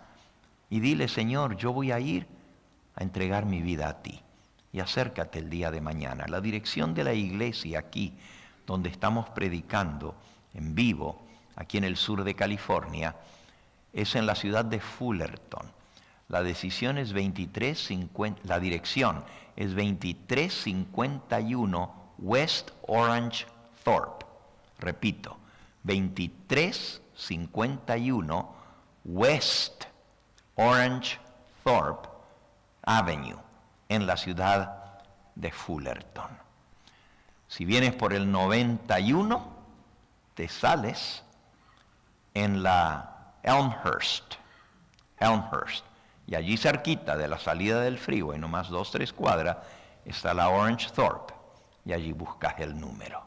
y dile, Señor, yo voy a ir a entregar mi vida a ti. Y acércate el día de mañana. La dirección de la iglesia aquí, donde estamos predicando en vivo, aquí en el sur de California, es en la ciudad de Fullerton. La dirección es 2351 West Orange Thorpe. Repito, 2351 West Orange Thorpe Avenue, en la ciudad de Fullerton. Si vienes por el 91, te sales en la Elmhurst, y allí cerquita de la salida del freeway, nomás 2-3 cuadras, está la Orange Thorpe, y allí buscas el número.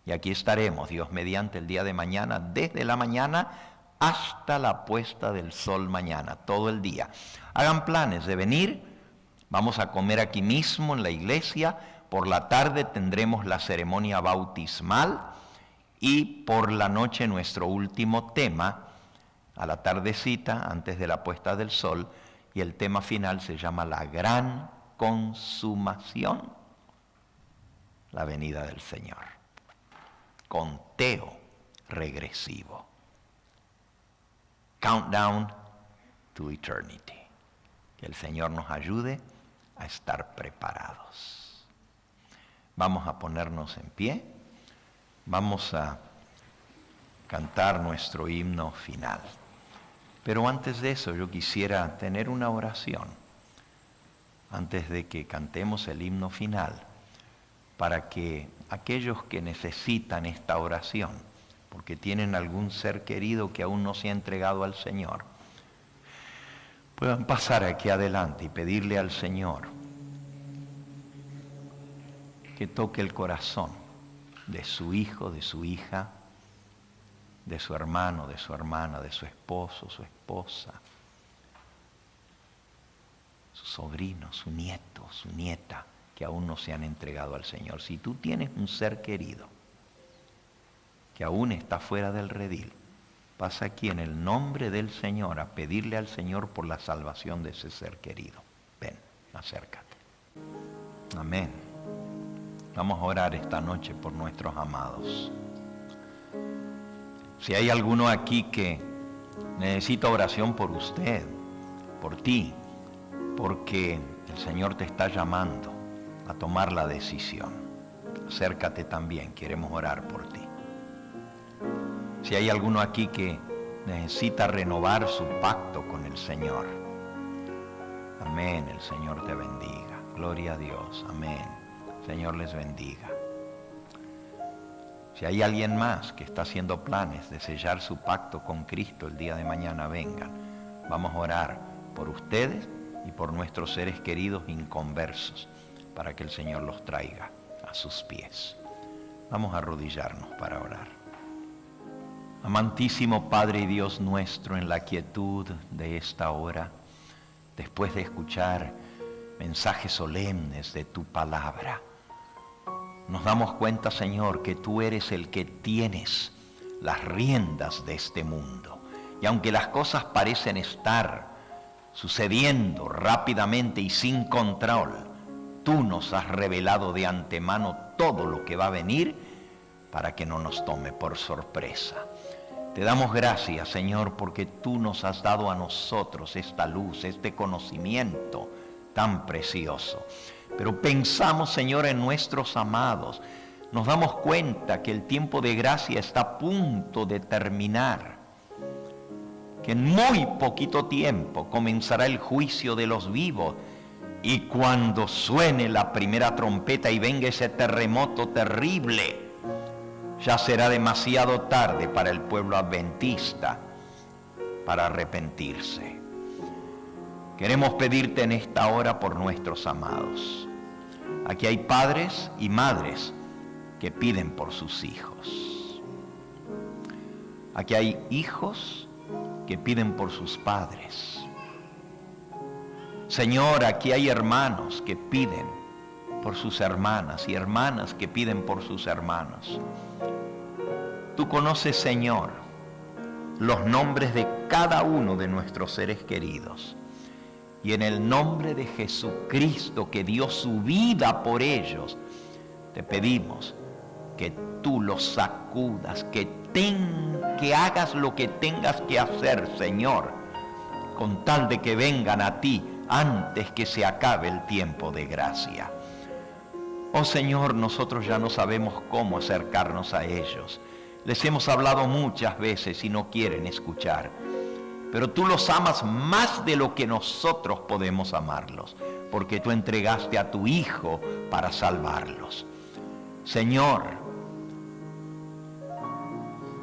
Y aquí estaremos, Dios mediante, el día de mañana, desde la mañana hasta la puesta del sol mañana, todo el día. Hagan planes de venir Vamos a comer aquí mismo en la iglesia. Por la tarde tendremos la ceremonia bautismal y por la noche nuestro último tema, a la tardecita, antes de la puesta del sol, y el tema final se llama la gran consumación, la venida del Señor. Conteo regresivo. Countdown to eternity. Que el Señor nos ayude a estar preparados. Vamos a ponernos en pie. Vamos a cantar nuestro himno final. Pero antes de eso yo quisiera tener una oración. Antes de que cantemos el himno final. Para que aquellos que necesitan esta oración, porque tienen algún ser querido que aún no se ha entregado al Señor, puedan pasar aquí adelante y pedirle al Señor que toque el corazón de su hijo, de su hija, de su hermano, de su hermana, de su esposo, su esposa, su sobrino, su nieto, su nieta, que aún no se han entregado al Señor. Si tú tienes un ser querido que aún está fuera del redil, pasa aquí en el nombre del Señor a pedirle al Señor por la salvación de ese ser querido. Ven, acércate. Amén. Vamos a orar esta noche por nuestros amados. Si hay alguno aquí que necesita oración por usted, por ti, porque el Señor te está llamando a tomar la decisión, acércate también, queremos orar por ti. Si hay alguno aquí que necesita renovar su pacto con el Señor, amén, el Señor te bendiga, gloria a Dios, amén, el Señor les bendiga. Si hay alguien más que está haciendo planes de sellar su pacto con Cristo el día de mañana, vengan, vamos a orar por ustedes y por nuestros seres queridos inconversos, para que el Señor los traiga a sus pies. Vamos a arrodillarnos para orar. Amantísimo Padre y Dios nuestro, en la quietud de esta hora, después de escuchar mensajes solemnes de tu palabra, nos damos cuenta, Señor, que tú eres el que tienes las riendas de este mundo. Y aunque las cosas parecen estar sucediendo rápidamente y sin control, tú nos has revelado de antemano todo lo que va a venir para que no nos tome por sorpresa. Te damos gracias, Señor, porque tú nos has dado a nosotros esta luz, este conocimiento tan precioso. Pero pensamos, Señor, en nuestros amados. Nos damos cuenta que el tiempo de gracia está a punto de terminar. Que en muy poquito tiempo comenzará el juicio de los vivos. Y cuando suene la primera trompeta y venga ese terremoto terrible, ya será demasiado tarde para el pueblo adventista para arrepentirse. Queremos pedirte en esta hora por nuestros amados. Aquí hay padres y madres que piden por sus hijos. Aquí hay hijos que piden por sus padres. Señor, aquí hay hermanos que piden por sus hermanas y hermanas que piden por sus hermanos. Tú conoces, Señor, los nombres de cada uno de nuestros seres queridos. Y en el nombre de Jesucristo, que dio su vida por ellos, te pedimos que tú los sacudas, que hagas lo que tengas que hacer, Señor, con tal de que vengan a ti antes que se acabe el tiempo de gracia. Oh Señor, nosotros ya no sabemos cómo acercarnos a ellos. Les hemos hablado muchas veces y no quieren escuchar. Pero tú los amas más de lo que nosotros podemos amarlos, porque tú entregaste a tu Hijo para salvarlos. Señor,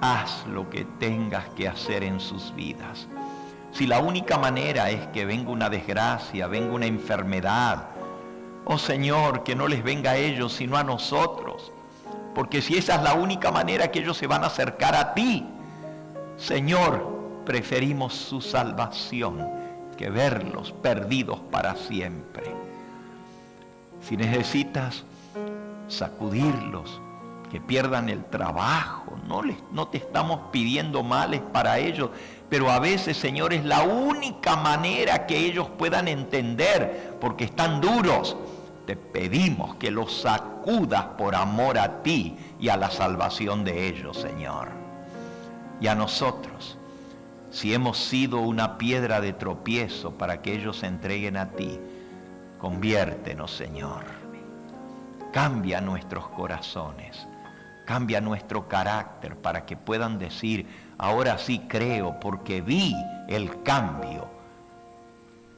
haz lo que tengas que hacer en sus vidas. Si la única manera es que venga una desgracia, venga una enfermedad, oh Señor, que no les venga a ellos sino a nosotros. Porque si esa es la única manera que ellos se van a acercar a ti, Señor, preferimos su salvación que verlos perdidos para siempre. Si necesitas sacudirlos, que pierdan el trabajo, no te estamos pidiendo males para ellos, pero a veces, Señor, es la única manera que ellos puedan entender, porque están duros. Te pedimos que los sacudas por amor a ti y a la salvación de ellos, Señor. Y a nosotros, si hemos sido una piedra de tropiezo para que ellos se entreguen a ti, conviértenos, Señor. Cambia nuestros corazones, cambia nuestro carácter para que puedan decir: ahora sí creo porque vi el cambio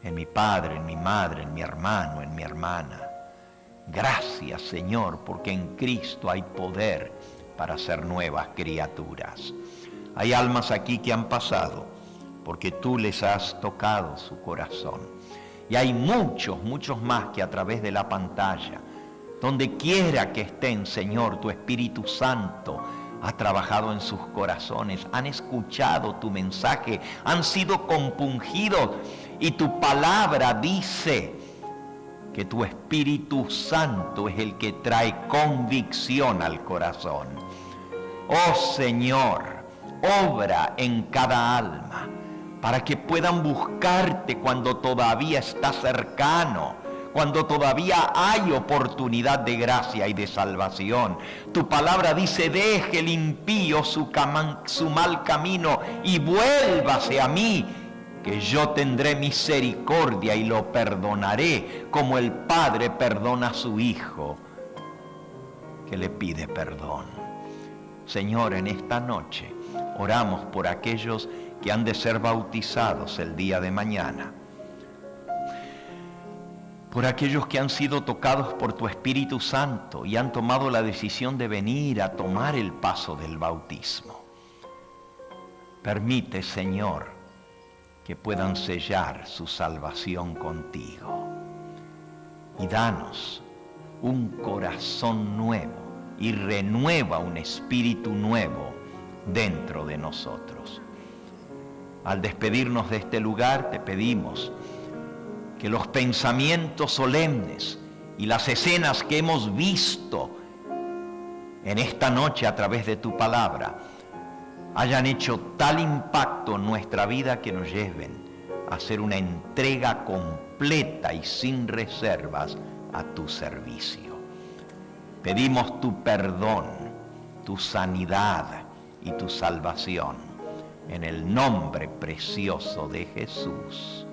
en mi padre, en mi madre, en mi hermano, en mi hermana. Gracias, Señor, porque en Cristo hay poder para ser nuevas criaturas. Hay almas aquí que han pasado porque tú les has tocado su corazón. Y hay muchos más que a través de la pantalla, donde quiera que estén, Señor, tu Espíritu Santo ha trabajado en sus corazones, han escuchado tu mensaje, han sido compungidos, y tu palabra dice que tu Espíritu Santo es el que trae convicción al corazón. Oh Señor, obra en cada alma para que puedan buscarte cuando todavía está cercano, cuando todavía hay oportunidad de gracia y de salvación. Tu palabra dice: deje el impío su mal camino y vuélvase a mí, que yo tendré misericordia y lo perdonaré, como el Padre perdona a su Hijo que le pide perdón. Señor, en esta noche oramos por aquellos que han de ser bautizados el día de mañana, por aquellos que han sido tocados por tu Espíritu Santo y han tomado la decisión de venir a tomar el paso del bautismo. Permite, Señor, que puedan sellar su salvación contigo. Y danos un corazón nuevo y renueva un espíritu nuevo dentro de nosotros. Al despedirnos de este lugar, te pedimos que los pensamientos solemnes y las escenas que hemos visto en esta noche a través de tu palabra hayan hecho tal impacto en nuestra vida que nos lleven a hacer una entrega completa y sin reservas a tu servicio. Pedimos tu perdón, tu sanidad y tu salvación en el nombre precioso de Jesús.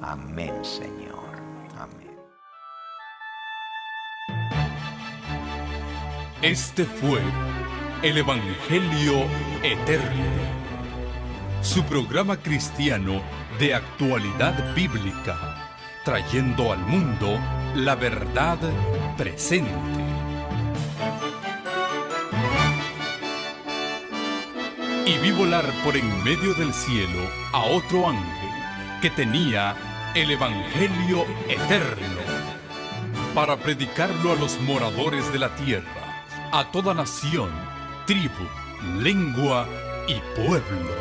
Amén, Señor. Amén. Este fue el Evangelio Eterno, su programa cristiano de actualidad bíblica, trayendo al mundo la verdad presente. Y vi volar por en medio del cielo a otro ángel que tenía el Evangelio Eterno, para predicarlo a los moradores de la tierra, a toda nación, tribu, lengua y pueblo.